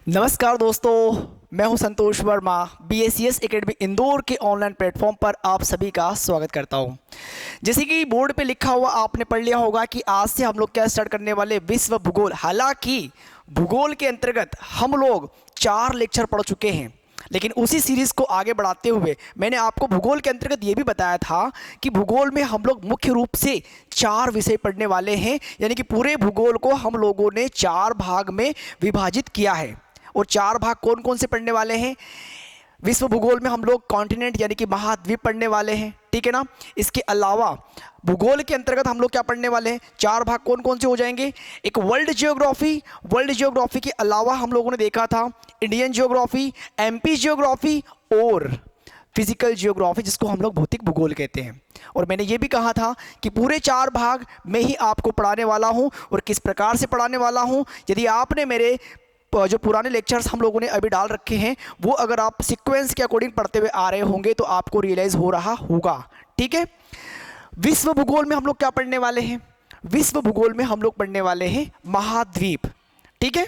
नमस्कार दोस्तों, मैं हूं संतोष वर्मा। BACS एकेडमी इंदौर के ऑनलाइन प्लेटफॉर्म पर आप सभी का स्वागत करता हूं। जैसे कि बोर्ड पे लिखा हुआ आपने पढ़ लिया होगा कि आज से हम लोग क्या स्टार्ट करने वाले, विश्व भूगोल। हालांकि भूगोल के अंतर्गत हम लोग 4 लेक्चर पढ़ चुके हैं, लेकिन उसी सीरीज़ को आगे बढ़ाते हुए मैंने आपको भूगोल के अंतर्गत ये भी बताया था कि भूगोल में हम लोग मुख्य रूप से 4 विषय पढ़ने वाले हैं। यानी कि पूरे भूगोल को हम लोगों ने 4 भाग में विभाजित किया है। और 4 भाग कौन कौन से पढ़ने वाले हैं? विश्व भूगोल में हम लोग कॉन्टिनेंट यानी कि महाद्वीप पढ़ने वाले हैं, ठीक है ना। इसके अलावा भूगोल के अंतर्गत हम लोग क्या पढ़ने वाले हैं? 4 भाग कौन कौन से हो जाएंगे? एक वर्ल्ड जियोग्राफी के अलावा हम लोगों ने देखा था इंडियन जियोग्राफी, MP जियोग्राफी और फिजिकल जियोग्राफी, जिसको हम लोग भौतिक भूगोल कहते हैं। और मैंने ये भी कहा था कि पूरे 4 भाग में ही आपको पढ़ाने वाला हूँ। और किस प्रकार से पढ़ाने वाला हूँ, यदि आपने मेरे जो पुराने लेक्चर्स हम लोगों ने अभी डाल रखे हैं वो अगर आप सीक्वेंस के अकॉर्डिंग पढ़ते हुए आ रहे होंगे तो आपको रियलाइज हो रहा होगा, ठीक है। विश्व भूगोल में हम लोग क्या पढ़ने वाले हैं? विश्व भूगोल में हम लोग पढ़ने वाले हैं महाद्वीप, ठीक है।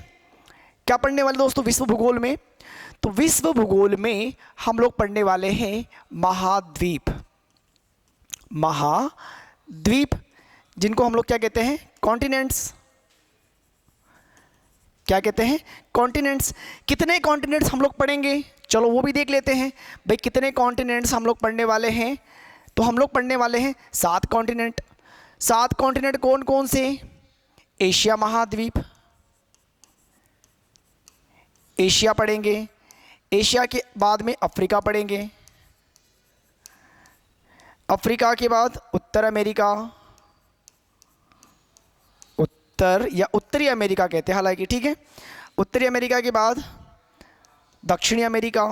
क्या पढ़ने वाले दोस्तों विश्व भूगोल में? तो विश्व भूगोल में हम लोग पढ़ने वाले हैं महाद्वीप। महाद्वीप जिनको हम लोग क्या कहते हैं? कॉन्टिनेंट्स। क्या कहते हैं? कॉन्टिनेंट्स। कितने कॉन्टिनेंट्स हम लोग पढ़ेंगे, चलो वो भी देख लेते हैं। भाई कितने कॉन्टिनेंट्स हम लोग पढ़ने वाले हैं? तो हम लोग पढ़ने वाले हैं 7 कॉन्टिनेंट। 7 कॉन्टिनेंट कौन कौन से? एशिया महाद्वीप, एशिया पढ़ेंगे। एशिया के बाद में अफ्रीका पढ़ेंगे। अफ्रीका के बाद उत्तर अमेरिका, या उत्तरी अमेरिका कहते हैं हालांकि, ठीक है। उत्तरी अमेरिका के बाद दक्षिणी अमेरिका,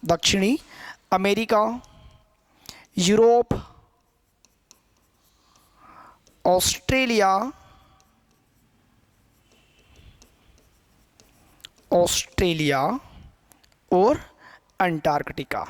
दक्षिणी अमेरिका, यूरोप, ऑस्ट्रेलिया, और अंटार्कटिका।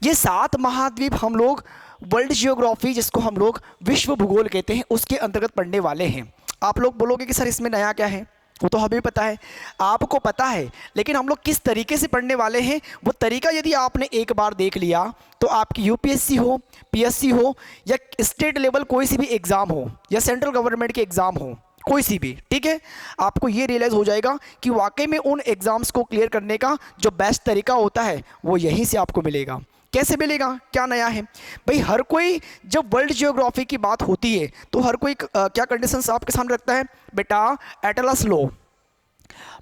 ये 7 महाद्वीप हम लोग वर्ल्ड जियोग्राफी, जिसको हम लोग विश्व भूगोल कहते हैं, उसके अंतर्गत पढ़ने वाले हैं। आप लोग बोलोगे कि सर इसमें नया क्या है? वो तो हमें पता है, आपको पता है, लेकिन हम लोग किस तरीके से पढ़ने वाले हैं वो तरीका यदि आपने एक बार देख लिया तो आपकी UPSC हो, PSC हो, या स्टेट लेवल कोई सी भी एग्ज़ाम हो, या सेंट्रल गवर्नमेंट के एग्ज़ाम हो, कोई सी भी, ठीक है, आपको ये रियलाइज़ हो जाएगा कि वाकई में उन एग्ज़ाम्स को क्लियर करने का जो बेस्ट तरीका होता है वो यहीं से आपको मिलेगा। कैसे मिलेगा? क्या नया है भाई? हर कोई जब वर्ल्ड जियोग्राफी की बात होती है तो हर कोई क्या कंडीशंस आपके सामने रखता है? बेटा एटलस लो।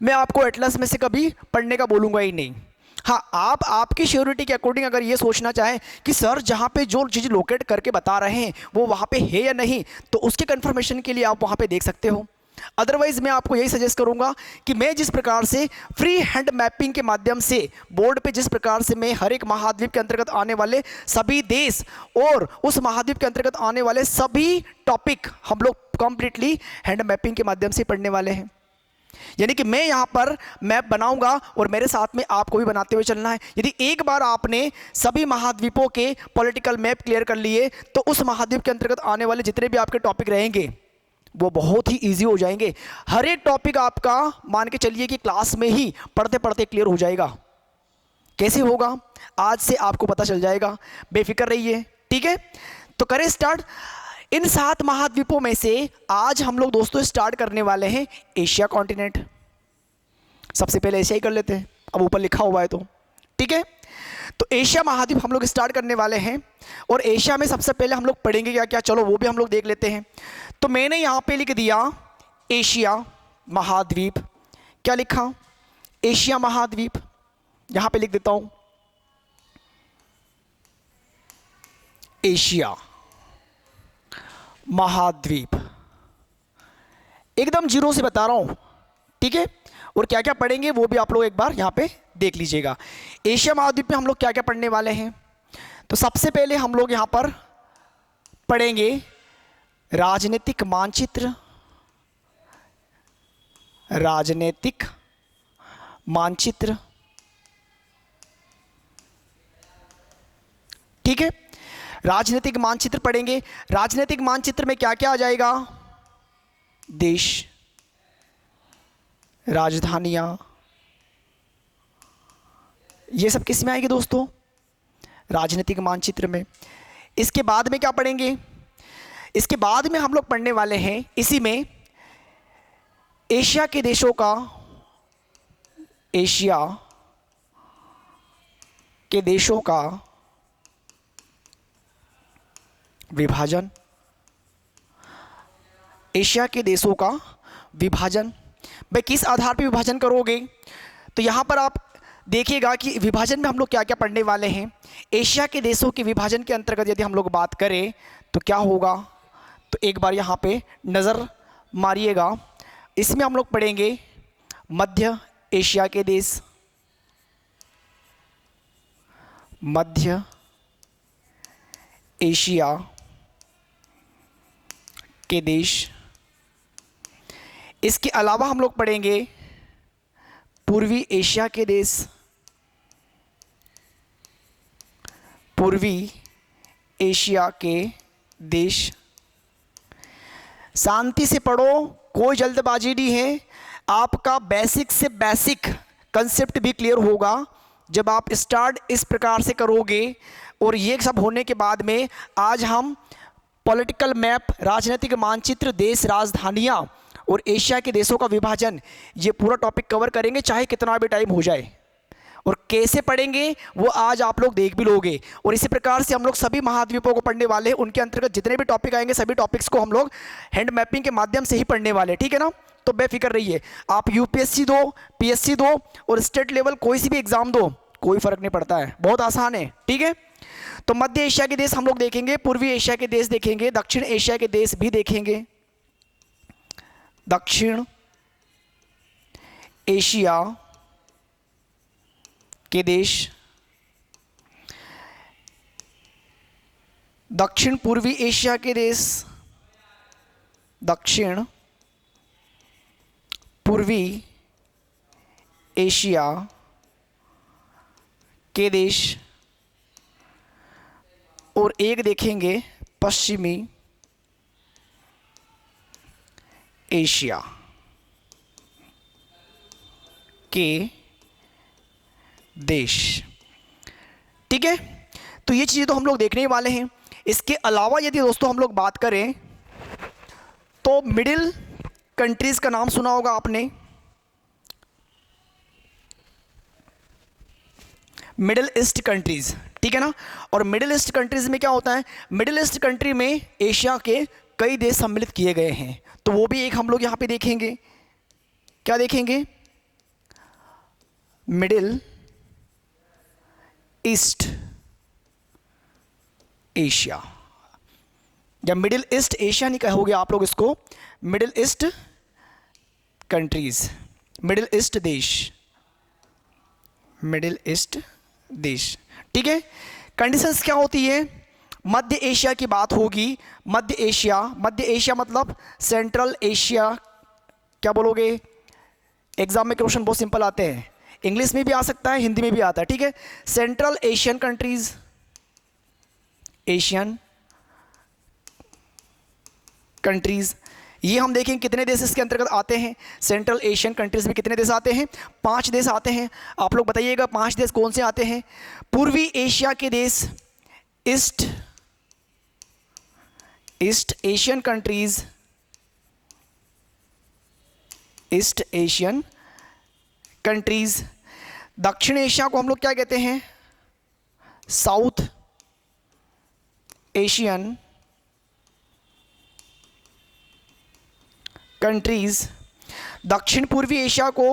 मैं आपको एटलस में से कभी पढ़ने का बोलूँगा ही नहीं। हाँ, आप आपकी श्योरिटी के अकॉर्डिंग अगर ये सोचना चाहें कि सर जहाँ पे जो चीज़ लोकेट करके बता रहे हैं वो वहाँ पे है या नहीं, तो उसके कंफर्मेशन के लिए आप वहाँ पे देख सकते हो। अदरवाइज मैं आपको यही सजेस्ट करूंगा कि मैं जिस प्रकार से फ्री हैंड मैपिंग के माध्यम से बोर्ड पे जिस प्रकार से मैं हर एक महाद्वीप के अंतर्गत आने वाले सभी देश और उस महाद्वीप के अंतर्गत आने वाले सभी टॉपिक हम लोग कंप्लीटली हैंड मैपिंग के माध्यम से पढ़ने वाले हैं। यानी कि मैं यहाँ पर मैप बनाऊंगा और मेरे साथ में आपको भी बनाते हुए चलना है। यदि एक बार आपने सभी महाद्वीपों के पॉलिटिकल मैप क्लियर कर लिए तो उस महाद्वीप के अंतर्गत आने वाले जितने भी आपके टॉपिक रहेंगे वो बहुत ही इजी हो जाएंगे। हर एक टॉपिक आपका मान के चलिए कि क्लास में ही पढ़ते पढ़ते क्लियर हो जाएगा। कैसे होगा? आज से आपको पता चल जाएगा, बेफिक्र रहिए, ठीक है। तो करें स्टार्ट। इन 7 महाद्वीपों में से आज हम लोग दोस्तों स्टार्ट करने वाले हैं एशिया कॉन्टिनेंट। सबसे पहले एशिया ही कर लेते हैं, अब ऊपर लिखा हुआ है तो, ठीक है। तो एशिया महाद्वीप हम लोग स्टार्ट करने वाले हैं और एशिया में सबसे पहले हम लोग पढ़ेंगे क्या क्या, चलो वो भी हम लोग देख लेते हैं। तो मैंने यहाँ पे लिख दिया एशिया महाद्वीप। क्या लिखा? एशिया महाद्वीप। यहाँ पे लिख देता हूँ एशिया महाद्वीप, एकदम जीरो से बता रहा हूँ, ठीक है। और क्या क्या पढ़ेंगे वो भी आप लोग एक बार यहाँ पे देख लीजिएगा। एशिया महाद्वीप में हम लोग क्या क्या पढ़ने वाले हैं? तो सबसे पहले हम लोग यहाँ पर पढ़ेंगे राजनीतिक मानचित्र, राजनीतिक मानचित्र, ठीक है। राजनीतिक मानचित्र पढ़ेंगे। राजनीतिक मानचित्र में क्या क्या आ जाएगा? देश, राजधानियां, ये सब किस में आएगी दोस्तों? राजनीतिक मानचित्र में। इसके बाद में क्या पढ़ेंगे? इसके बाद में हम लोग पढ़ने वाले हैं इसी में एशिया के देशों का, एशिया के देशों का विभाजन। एशिया के देशों का विभाजन। भाई किस आधार पर विभाजन करोगे? तो यहां पर आप देखिएगा कि विभाजन में हम लोग क्या क्या पढ़ने वाले हैं। एशिया के देशों के विभाजन के अंतर्गत यदि हम लोग बात करें तो क्या होगा, तो एक बार यहाँ पे नज़र मारिएगा। इसमें हम लोग पढ़ेंगे मध्य एशिया के देश, मध्य एशिया के देश। इसके अलावा हम लोग पढ़ेंगे पूर्वी एशिया के देश, पूर्वी एशिया के देश। शांति से पढ़ो, कोई जल्दबाजी नहीं है। आपका बेसिक से बेसिक कंसेप्ट भी क्लियर होगा जब आप स्टार्ट इस प्रकार से करोगे। और ये सब होने के बाद में आज हम पॉलिटिकल मैप, राजनीतिक मानचित्र, देश, राजधानियाँ और एशिया के देशों का विभाजन, ये पूरा टॉपिक कवर करेंगे चाहे कितना भी टाइम हो जाए। और कैसे पढ़ेंगे वो आज आप लोग देख भी लोगे। और इसी प्रकार से हम लोग सभी महाद्वीपों को पढ़ने वाले हैं। उनके अंतर्गत जितने भी टॉपिक आएंगे सभी टॉपिक्स को हम लोग हैंड मैपिंग के माध्यम से ही पढ़ने वाले हैं, ठीक है ना। तो बेफिक्र रहिए, आप यूपीएससी दो, पीएससी दो और स्टेट लेवल कोई सी भी एग्जाम दो, कोई फर्क नहीं पड़ता है, बहुत आसान है, ठीक है। तो मध्य एशिया के देश हम लोग देखेंगे, पूर्वी एशिया के देश देखेंगे, दक्षिण एशिया के देश भी देखेंगे। दक्षिण एशिया के देश, दक्षिण पूर्वी एशिया के देश, दक्षिण पूर्वी एशिया के देश। और एक देखेंगे पश्चिमी एशिया के देश, ठीक है। तो ये चीज़ें तो हम लोग देखने वाले हैं। इसके अलावा यदि दोस्तों हम लोग बात करें तो मिडिल कंट्रीज़ का नाम सुना होगा आपने। मिडिल ईस्ट कंट्रीज़, ठीक है ना। और मिडिल ईस्ट कंट्रीज़ में क्या होता है? मिडिल ईस्ट कंट्री में एशिया के कई देश सम्मिलित किए गए हैं। तो वो भी एक हम लोग यहाँ पे देखेंगे। क्या देखेंगे? मिडिल ईस्ट एशिया, या मिडिल ईस्ट एशिया नहीं कहोगे आप लोग इसको, middle east countries, middle east देश, मिडिल ईस्ट देश, ठीक है। कंडीशंस क्या होती है? मध्य एशिया की बात होगी। मध्य एशिया, मध्य एशिया मतलब सेंट्रल एशिया। क्या बोलोगे? एग्जाम में क्वेश्चन बहुत सिंपल आते हैं, इंग्लिश में भी आ सकता है, हिंदी में भी आता है, ठीक है। Central Asian countries, Asian countries, ये हम देखें कितने देश इसके अंतर्गत आते हैं। सेंट्रल एशियन कंट्रीज में कितने देश आते हैं? 5 देश आते हैं। आप लोग बताइएगा 5 देश कौन से आते हैं? पूर्वी एशिया के देश, east Asian countries, east Asian countries. दक्षिण एशिया को हम लोग क्या कहते हैं? South Asian countries. दक्षिण पूर्वी एशिया को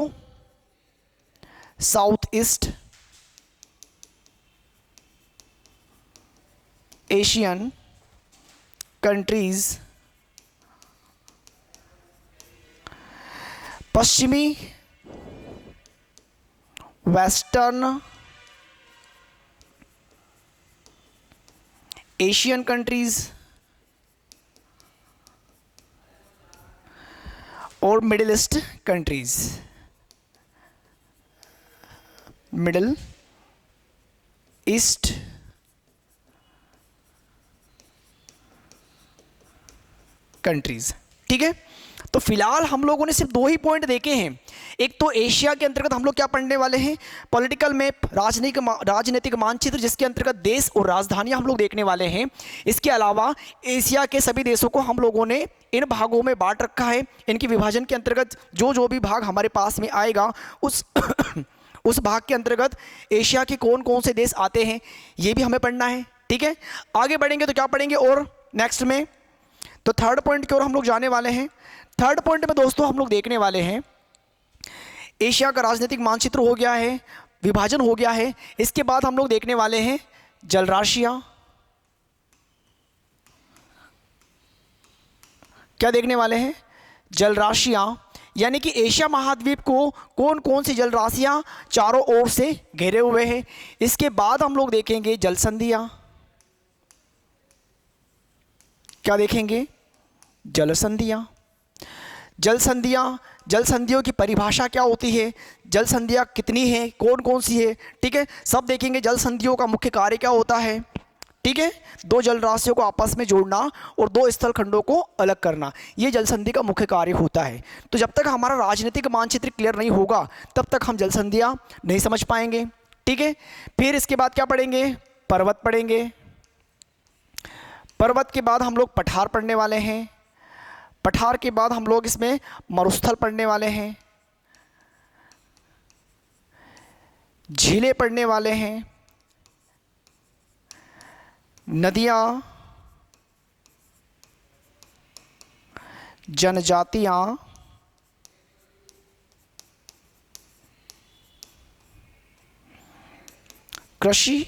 साउथ ईस्ट एशियन कंट्रीज। पश्चिमी वेस्टर्न एशियन कंट्रीज और middle east countries, middle east countries. ठीक है, तो फिलहाल हम लोगों ने सिर्फ 2 ही पॉइंट देखे हैं। एक तो एशिया के अंतर्गत हम लोग क्या पढ़ने वाले हैं, पॉलिटिकल मैप, राजनीतिक मानचित्र, जिसके अंतर्गत देश और राजधानियां हम लोग देखने वाले हैं। इसके अलावा एशिया के सभी देशों को हम लोगों ने इन भागों में बांट रखा है। इनके विभाजन के अंतर्गत जो जो भी भाग हमारे पास में आएगा उस उस भाग के अंतर्गत एशिया के कौन कौन से देश आते हैं ये भी हमें पढ़ना है। ठीक है, आगे बढ़ेंगे तो क्या पढ़ेंगे और नेक्स्ट में, तो थर्ड पॉइंट की ओर हम लोग जाने वाले हैं। थर्ड पॉइंट में दोस्तों हम लोग देखने वाले हैं, एशिया का राजनीतिक मानचित्र हो गया है, विभाजन हो गया है। इसके बाद हम लोग देखने वाले हैं जलराशियां। क्या देखने वाले हैं, जलराशियां, यानी कि एशिया महाद्वीप को कौन कौन सी जलराशियां चारों ओर से घेरे हुए हैं। इसके बाद हम लोग देखेंगे जलसंधियां। क्या देखेंगे, जलसंधियां। जल संधियों की परिभाषा क्या होती है, जल संधियाँ कितनी है, कौन कौन सी है। ठीक है, सब देखेंगे। जल संधियों का मुख्य कार्य क्या होता है। ठीक है, 2 जल राशियों को आपस में जोड़ना और 2 स्थल खंडों को अलग करना, ये जल संधि का मुख्य कार्य होता है। तो जब तक हमारा राजनीतिक मानचित्र क्लियर नहीं होगा तब तक हम जल संधियाँ नहीं समझ पाएंगे। ठीक है, फिर इसके बाद क्या पढ़ेंगे, पर्वत पढ़ेंगे। पर्वत के बाद हम लोग पठार पढ़ने वाले हैं। पठार के बाद हम लोग इसमें मरुस्थल पढ़ने वाले हैं, झीलें पढ़ने वाले हैं, नदियां, जनजातियां, कृषि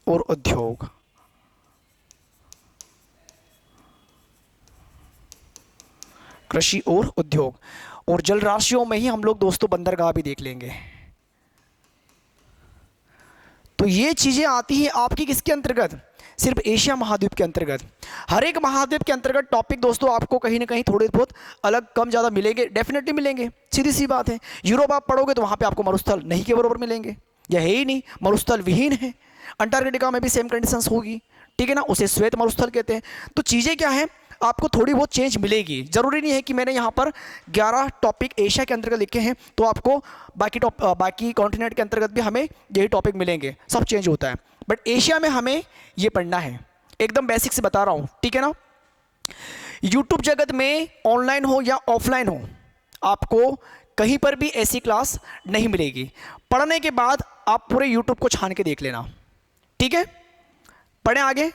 और उद्योग। कृषि और उद्योग, और जल राशियों में ही हम लोग दोस्तों बंदरगाह भी देख लेंगे। तो ये चीजें आती हैं आपकी किसके अंतर्गत, सिर्फ एशिया महाद्वीप के अंतर्गत। हर एक महाद्वीप के अंतर्गत टॉपिक दोस्तों आपको कहीं ना कहीं थोड़े बहुत अलग कम ज़्यादा मिलेंगे, डेफिनेटली मिलेंगे, सीधी सी बात है। यूरोप आप पढ़ोगे तो वहाँ पे आपको मरुस्थल नहीं के बराबर मिलेंगे, यह है ही नहीं, मरुस्थल विहीन है। अंटार्कटिका में भी सेम कंडीशंस होगी। ठीक है ना, उसे श्वेत मरुस्थल कहते हैं। तो चीज़ें क्या है, आपको थोड़ी बहुत चेंज मिलेगी। ज़रूरी नहीं है कि मैंने यहाँ पर 11 टॉपिक एशिया के अंतर्गत लिखे हैं तो आपको बाकी कॉन्टिनेंट के अंतर्गत भी हमें यही टॉपिक मिलेंगे, सब चेंज होता है। बट एशिया में हमें ये पढ़ना है, एकदम बेसिक से बता रहा हूँ। ठीक है ना, यूट्यूब जगत में ऑनलाइन हो या ऑफलाइन हो, आपको कहीं पर भी ऐसी क्लास नहीं मिलेगी। पढ़ने के बाद आप पूरे यूट्यूब को छान के देख लेना। ठीक है, पढ़ें आगे।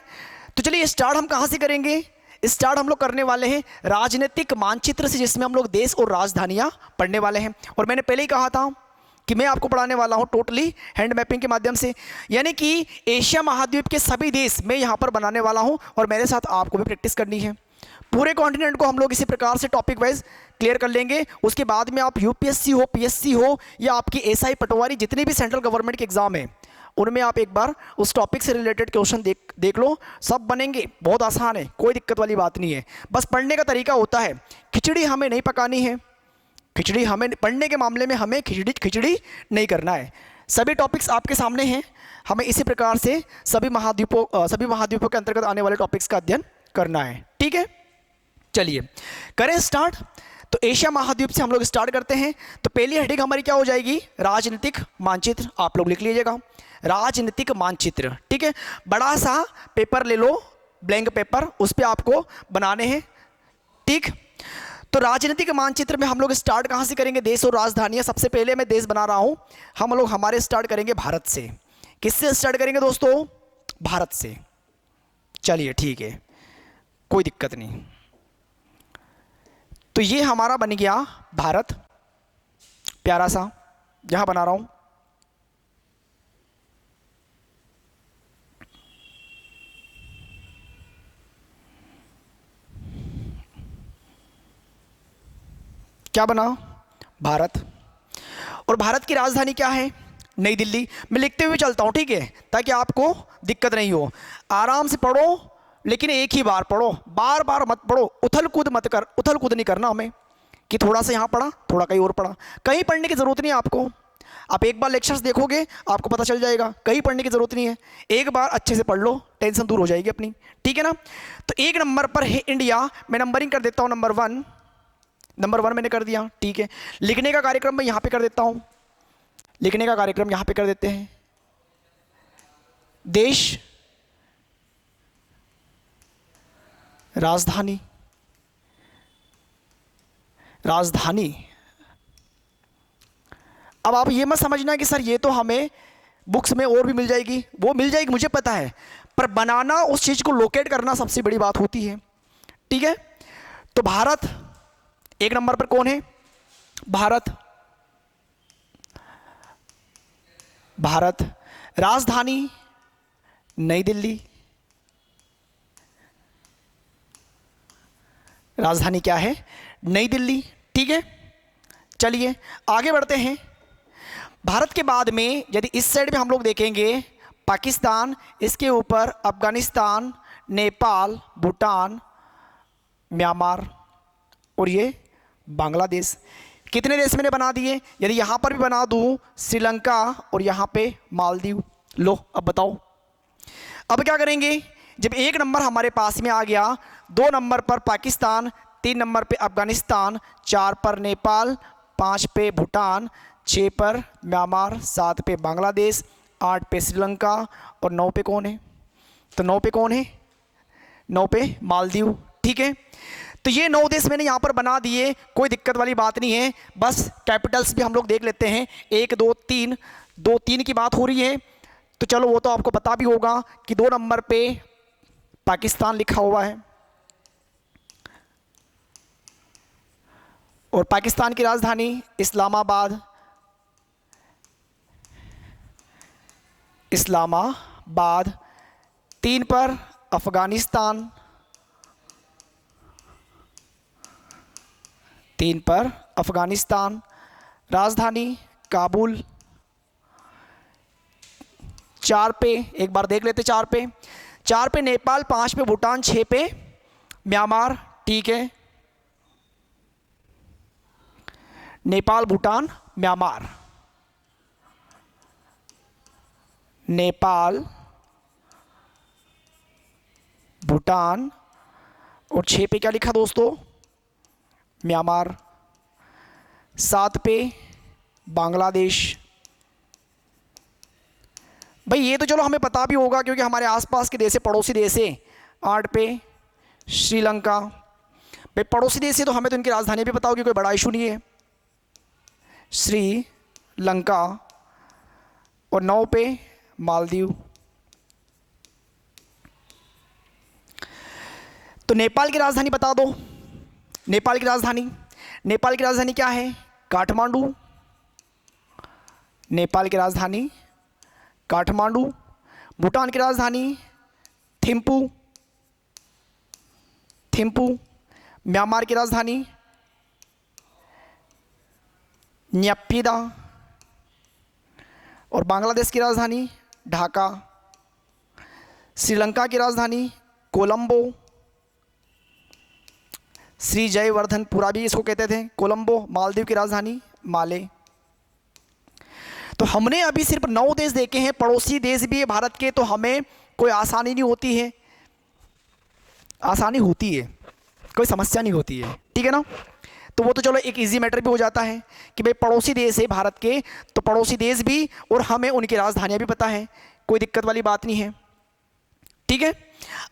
तो चलिए स्टार्ट हम कहाँ से करेंगे, स्टार्ट हम लोग करने वाले हैं राजनीतिक मानचित्र से, जिसमें हम लोग देश और राजधानियां पढ़ने वाले हैं। और मैंने पहले ही कहा था कि मैं आपको पढ़ाने वाला हूं टोटली हैंड मैपिंग के माध्यम से, यानी कि एशिया महाद्वीप के सभी देश मैं यहां पर बनाने वाला हूं और मेरे साथ आपको भी प्रैक्टिस करनी है। पूरे कॉन्टिनेंट को हम लोग इसी प्रकार से टॉपिक वाइज क्लियर कर लेंगे। उसके बाद में आप यूपीएससी हो, पीएससी हो या आपकी एसआई पटवारी, जितने भी सेंट्रल गवर्नमेंट के एग्जाम है उनमें आप एक बार उस टॉपिक से रिलेटेड क्वेश्चन देख लो, सब बनेंगे। बहुत आसान है, कोई दिक्कत वाली बात नहीं है। बस पढ़ने का तरीका होता है, खिचड़ी हमें नहीं पकानी है, खिचड़ी हमें पढ़ने के मामले में हमें खिचड़ी नहीं करना है। सभी टॉपिक्स आपके सामने हैं, हमें इसी प्रकार से सभी महाद्वीपों के अंतर्गत आने वाले टॉपिक्स का अध्ययन करना है। ठीक है, चलिए करें स्टार्ट। तो एशिया महाद्वीप से हम लोग स्टार्ट करते हैं। तो पहली हेडिंग हमारी क्या हो जाएगी, राजनीतिक मानचित्र। आप लोग लिख लीजिएगा राजनीतिक मानचित्र। ठीक है, बड़ा सा पेपर ले लो, ब्लैंक पेपर, उस पर आपको बनाने हैं। ठीक, तो राजनीतिक मानचित्र में हम लोग स्टार्ट कहाँ से करेंगे, देश और राजधानियाँ। सबसे पहले मैं देश बना रहा हूँ, हम लोग हमारे स्टार्ट करेंगे भारत से। किससे स्टार्ट करेंगे दोस्तों, भारत से। चलिए ठीक है, कोई दिक्कत नहीं। तो ये हमारा बन गया भारत, प्यारा सा, यहां बना रहा हूं। क्या बना, भारत। और भारत की राजधानी क्या है, नई दिल्ली। मैं लिखते हुए चलता हूं, ठीक है, ताकि आपको दिक्कत नहीं हो। आराम से पढ़ो, लेकिन एक ही बार पढ़ो, बार बार मत पढ़ो, उथल कूद नहीं करना हमें कि थोड़ा सा यहाँ पढ़ा थोड़ा कहीं और पढ़ा। कहीं पढ़ने की ज़रूरत नहीं है आपको। आप एक बार लेक्चर्स देखोगे आपको पता चल जाएगा, कहीं पढ़ने की ज़रूरत नहीं है, एक बार अच्छे से पढ़ लो, टेंशन दूर हो जाएगी अपनी, ठीक है ना। तो एक नंबर पर है इंडिया, मैं नंबरिंग कर देता हूँ, नंबर वन मैंने कर दिया, ठीक है। लिखने का कार्यक्रम मैं यहाँ पे कर देता हूँ, लिखने का कार्यक्रम यहाँ पे कर देते हैं। देश, राजधानी, राजधानी। अब आप ये मत समझना कि सर ये तो हमें बुक्स में और भी मिल जाएगी, वो मिल जाएगी मुझे पता है, पर बनाना, उस चीज़ को लोकेट करना सबसे बड़ी बात होती है, ठीक है। तो भारत एक नंबर पर कौन है? भारत, भारत। राजधानी नई दिल्ली, राजधानी क्या है? नई दिल्ली, ठीक है। चलिए आगे बढ़ते हैं। भारत के बाद में यदि इस साइड में हम लोग देखेंगे, पाकिस्तान, इसके ऊपर अफगानिस्तान, नेपाल, भूटान, म्यांमार और ये बांग्लादेश। कितने देश मैंने बना दिए? यदि यहाँ पर भी बना दूँ श्रीलंका और यहाँ पे मालदीव। लो अब बताओ, अब क्या करेंगे? जब एक नंबर हमारे पास में आ गया, 2 नंबर पर पाकिस्तान, 3 नंबर पे अफगानिस्तान, 4 पर नेपाल, 5 पे भूटान, 6 पर म्यांमार, 7 पे बांग्लादेश, 8 पे श्रीलंका और 9 पे कौन है? तो 9 पे कौन है? 9 पे मालदीव, ठीक है। तो ये 9 देश मैंने यहाँ पर बना दिए, कोई दिक्कत वाली बात नहीं है। बस कैपिटल्स भी हम लोग देख लेते हैं, 1 2 3, 2 3 की बात हो रही है, तो चलो वो तो आपको पता भी होगा कि 2 नंबर पे पाकिस्तान लिखा हुआ है और पाकिस्तान की राजधानी इस्लामाबाद, इस्लामाबाद। 3 पर अफगानिस्तान, 3 पर अफगानिस्तान, राजधानी काबुल। 4 पे एक बार देख लेते, 4 पे नेपाल, 5 पे भूटान, 6 पे म्यांमार, ठीक है। नेपाल, भूटान, म्यांमार, नेपाल, भूटान और 6 पे क्या लिखा दोस्तों? म्यांमार। 7 पे बांग्लादेश। भाई ये तो चलो हमें पता भी होगा क्योंकि हमारे आसपास के देश है, पड़ोसी देश है। 8 पे श्रीलंका। भाई पड़ोसी देश है तो हमें तो इनकी राजधानी भी पता होगी, कोई बड़ा इशू नहीं है, श्रीलंका। और 9 पे मालदीव। तो नेपाल की राजधानी बता दो। नेपाल की राजधानी क्या है? काठमांडू। नेपाल की राजधानी काठमांडू। भूटान की राजधानी थिम्पू। म्यांमार की राजधानी न्यापीदा और बांग्लादेश की राजधानी ढाका। श्रीलंका की राजधानी कोलंबो। श्री जयवर्धनपुरा भी इसको कहते थे, कोलंबो। मालदीव की राजधानी माले। तो हमने अभी सिर्फ 9 देश देखे हैं, पड़ोसी देश भी है भारत के, तो हमें कोई आसानी नहीं होती है, आसानी होती है, कोई समस्या नहीं होती है, ठीक है ना। तो वो तो चलो एक इजी मैटर भी हो जाता है कि भाई पड़ोसी देश है भारत के, तो पड़ोसी देश भी और हमें उनकी राजधानियाँ भी पता है, कोई दिक्कत वाली बात नहीं है, ठीक है।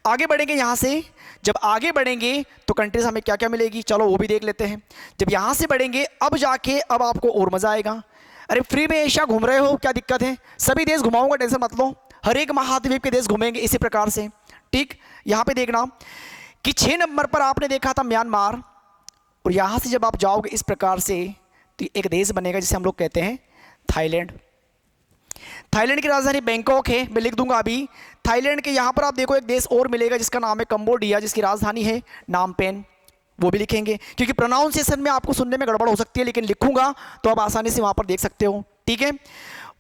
आगे बढ़ेंगे यहाँ से, जब आगे बढ़ेंगे तो कंट्रीज हमें क्या क्या मिलेगी, चलो वो भी देख लेते हैं। जब यहाँ से बढ़ेंगे अब जाके अब आपको और मज़ा आएगा। अरे फ्री में एशिया घूम रहे हो, क्या दिक्कत है? सभी देश घुमाऊंगा, टेंशन मत लो, हर एक महाद्वीप के देश घूमेंगे इसी प्रकार से, ठीक। यहाँ पे देखना कि 6 नंबर पर आपने देखा था म्यांमार, और यहाँ से जब आप जाओगे इस प्रकार से तो एक देश बनेगा जिसे हम लोग कहते हैं थाईलैंड। थाईलैंड की राजधानी बैंकॉक है, मैं लिख दूंगा अभी। थाईलैंड के यहाँ पर आप देखो एक देश और मिलेगा जिसका नाम है कंबोडिया, जिसकी राजधानी है नामपेन, वो भी लिखेंगे क्योंकि प्रोनाउंसिएशन में आपको सुनने में गड़बड़ हो सकती है, लेकिन लिखूंगा तो आप आसानी से वहाँ पर देख सकते हो, ठीक है।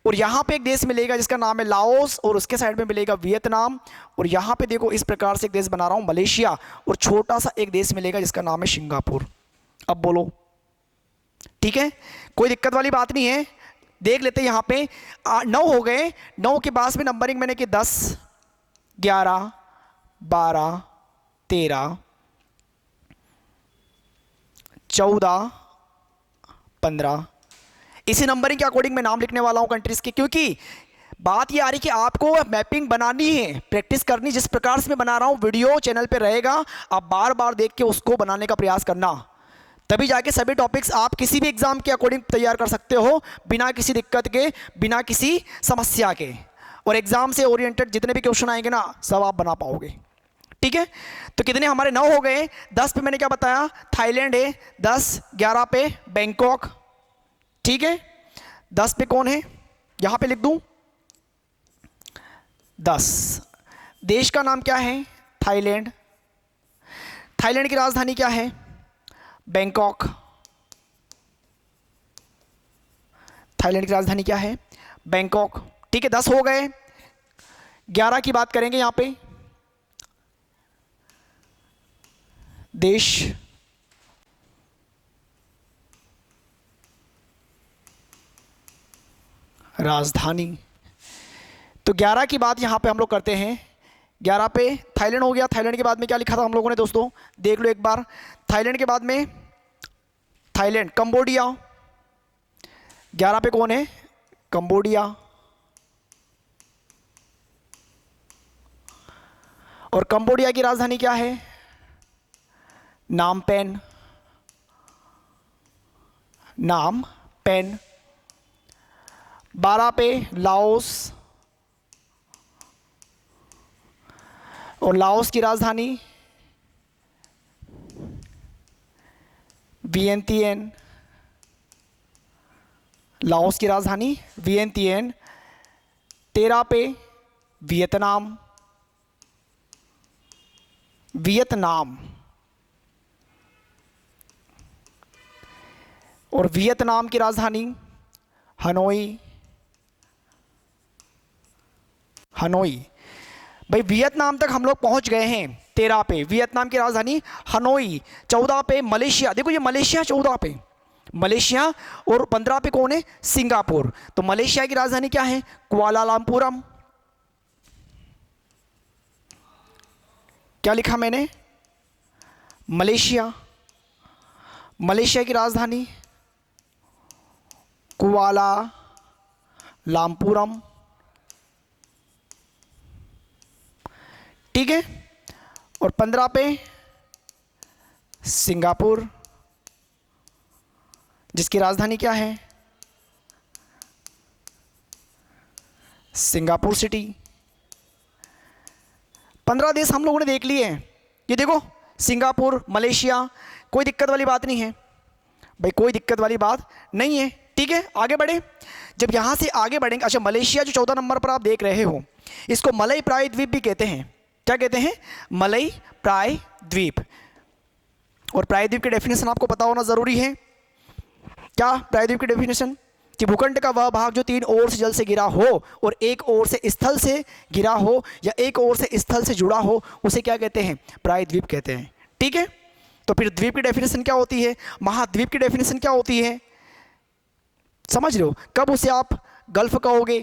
और यहाँ पे एक देश मिलेगा जिसका नाम है लाओस, और उसके साइड में मिलेगा वियतनाम, और यहाँ पे देखो इस प्रकार से एक देश बना रहा हूँ मलेशिया, और छोटा सा एक देश मिलेगा जिसका नाम है सिंगापुर। अब बोलो, ठीक है, कोई दिक्कत वाली बात नहीं है, देख लेते हैं यहाँ पे 9 हो गए। 9 के पास में नंबरिंग मैंने की 10, 11, 12, 13, 14, 15। इसी नंबरिंग के अकॉर्डिंग मैं नाम लिखने वाला हूँ कंट्रीज के, क्योंकि बात ये आ रही कि आपको मैपिंग बनानी है, प्रैक्टिस करनी। जिस प्रकार से मैं बना रहा हूँ वीडियो चैनल पे रहेगा, आप बार बार देख के उसको बनाने का प्रयास करना, तभी जाके सभी टॉपिक्स आप किसी भी एग्जाम के अकॉर्डिंग तैयार कर सकते हो, बिना किसी दिक्कत के, बिना किसी समस्या के। और एग्जाम से ओरिएंटेड जितने भी क्वेश्चन आएंगे ना, सब आप बना पाओगे। ठीक है, तो कितने हमारे 9 हो गए। 10 पे मैंने क्या बताया, थाईलैंड है। 10, 11 पे बैंकॉक। ठीक है, 10 पे कौन है, यहां पे लिख दूं 10। देश का नाम क्या है, थाईलैंड। थाईलैंड की राजधानी क्या है, बैंकॉक। थाईलैंड की राजधानी क्या है, बैंकॉक। ठीक है, 10 हो गए। 11 की बात करेंगे यहां पे, देश, राजधानी। तो 11 की बात यहां पे हम लोग करते हैं। 11 पे थाईलैंड हो गया। थाईलैंड के बाद में क्या लिखा था हम लोगों ने दोस्तों, देख लो एक बार। थाईलैंड के बाद में थाईलैंड, कंबोडिया। 11 पे कौन है, कंबोडिया। और कंबोडिया की राजधानी क्या है, नामपेन। नामपेन। 12 पे लाओस। और लाओस की राजधानी वियंतियन। लाओस की राजधानी वियंतियन। 13 पे वियतनाम। वियतनाम। और वियतनाम की राजधानी हनोई। हनोई। भाई वियतनाम तक हम लोग पहुंच गए हैं। 13 पे वियतनाम की राजधानी हनोई। 14 पे मलेशिया, देखो ये मलेशिया 14 पे मलेशिया। और 15 पे कौन है, सिंगापुर। तो मलेशिया की राजधानी क्या है, कुआलालंपुरम। क्या लिखा मैंने, मलेशिया। मलेशिया की राजधानी कुआलालंपुरम। ठीक है, और 15 पे सिंगापुर, जिसकी राजधानी क्या है, सिंगापुर सिटी। 15 देश हम लोगों ने देख लिए हैं। ये देखो सिंगापुर, मलेशिया, कोई दिक्कत वाली बात नहीं है भाई, कोई दिक्कत वाली बात नहीं है। ठीक है, आगे बढ़े। जब यहां से आगे बढ़ेंगे, अच्छा मलेशिया जो 14 नंबर पर आप देख रहे हो, इसको मलय प्राय द्वीप भी कहते हैं। क्या कहते हैं, मलय प्राय द्वीप। और प्रायद्वीप की डेफिनेशन आपको पता होना जरूरी है। क्या प्रायद्वीप की डेफिनेशन, कि भूखंड का वह भाग जो 3 ओर से जल से घिरा हो और एक ओर से स्थल से घिरा हो या एक ओर से स्थल से जुड़ा हो, उसे क्या कहते हैं, प्रायद्वीप कहते हैं। ठीक है, तो फिर द्वीप की डेफिनेशन क्या होती है, महाद्वीप की डेफिनेशन क्या होती है, समझ रहे हो। कब उसे आप गल्फ कहोगे,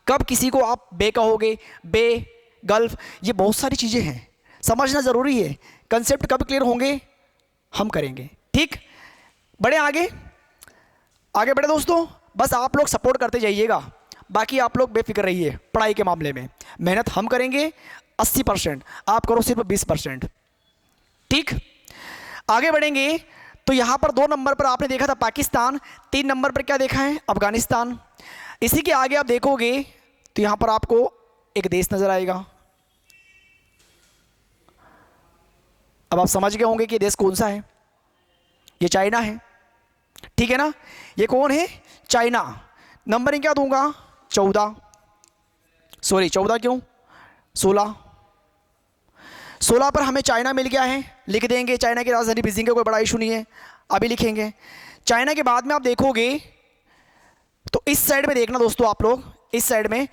कब किसी को आप बे कहोगे, बे, गल्फ, ये बहुत सारी चीज़ें हैं, समझना ज़रूरी है। कंसेप्ट कब क्लियर होंगे, हम करेंगे। ठीक, बढ़े आगे, आगे बढ़े दोस्तों। बस आप लोग सपोर्ट करते जाइएगा, बाकी आप लोग बेफिक्र रहिए। पढ़ाई के मामले में मेहनत हम करेंगे 80%, आप करो सिर्फ 20%। ठीक, आगे बढ़ेंगे। तो यहाँ पर 2 नंबर पर आपने देखा था पाकिस्तान, 3 नंबर पर क्या देखा है, अफगानिस्तान। इसी के आगे आप देखोगे तो यहाँ पर आपको एक देश नजर आएगा। अब आप समझ गए होंगे कि देश कौन सा है, ये चाइना है। ठीक है ना, ये कौन है, चाइना। नंबरिंग क्या दूंगा, 14, सॉरी 14 क्यों, 16। 16 पर हमें चाइना मिल गया है, लिख देंगे। चाइना की राजधानी बीजिंग है, कोई बड़ा इशू नहीं है, अभी लिखेंगे। चाइना के बाद में आप देखोगे तो इस साइड में देखना दोस्तों, आप लोग इस साइड में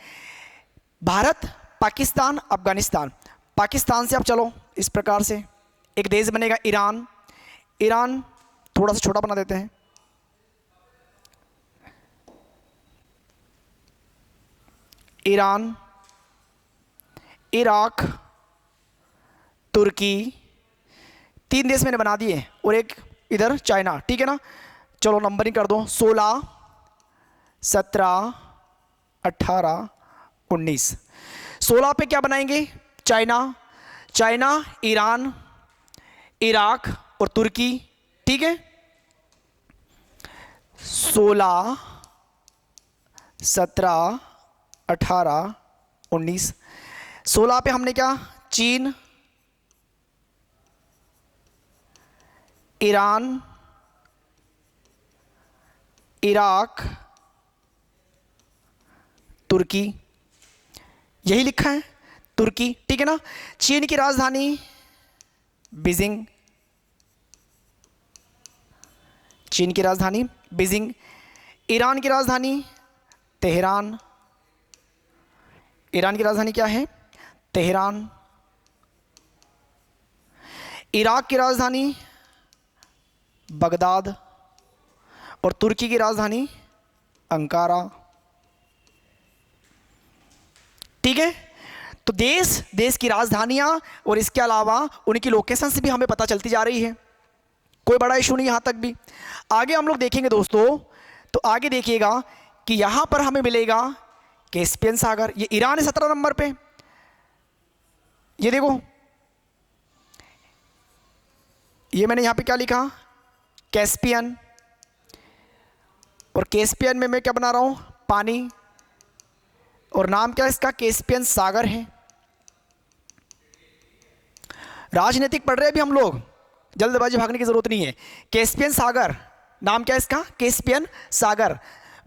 भारत, पाकिस्तान, अफगानिस्तान। पाकिस्तान से आप चलो इस प्रकार से, एक देश बनेगा ईरान। ईरान थोड़ा सा छोटा बना देते हैं, ईरान, इराक, तुर्की, 3 देश मैंने बना दिए और एक इधर चाइना, ठीक है ना। चलो नंबरिंग कर दो, 16, 17, 18, 19। 16 पे क्या बनाएंगे? चाइना, चाइना, ईरान, इराक और तुर्की, ठीक है। 16, 17, 18, 19। 16 पे हमने क्या? चीन, ईरान, इराक, तुर्की, यही लिखा है तुर्की, ठीक है ना। चीन की राजधानी बीजिंग, चीन की राजधानी बीजिंग। ईरान की राजधानी तेहरान, ईरान की राजधानी क्या है? तेहरान। इराक की राजधानी बगदाद और तुर्की की राजधानी अंकारा, ठीक है। तो देश की राजधानियां और इसके अलावा उनकी लोकेशन से भी हमें पता चलती जा रही है, कोई बड़ा इशू नहीं यहां तक भी। आगे हम लोग देखेंगे दोस्तों, तो आगे देखिएगा कि यहां पर हमें मिलेगा कैस्पियन सागर। ये ईरान है 17 नंबर पे, ये देखो, ये मैंने यहां पे क्या लिखा? कैस्पियन। और कैस्पियन में मैं क्या बना रहा हूं? पानी। और नाम क्या है इसका? कैस्पियन सागर है। राजनीतिक पढ़ रहे हैं अभी हम लोग, जल्दबाजी भागने की जरूरत नहीं है। कैस्पियन सागर, नाम क्या है इसका? कैस्पियन सागर।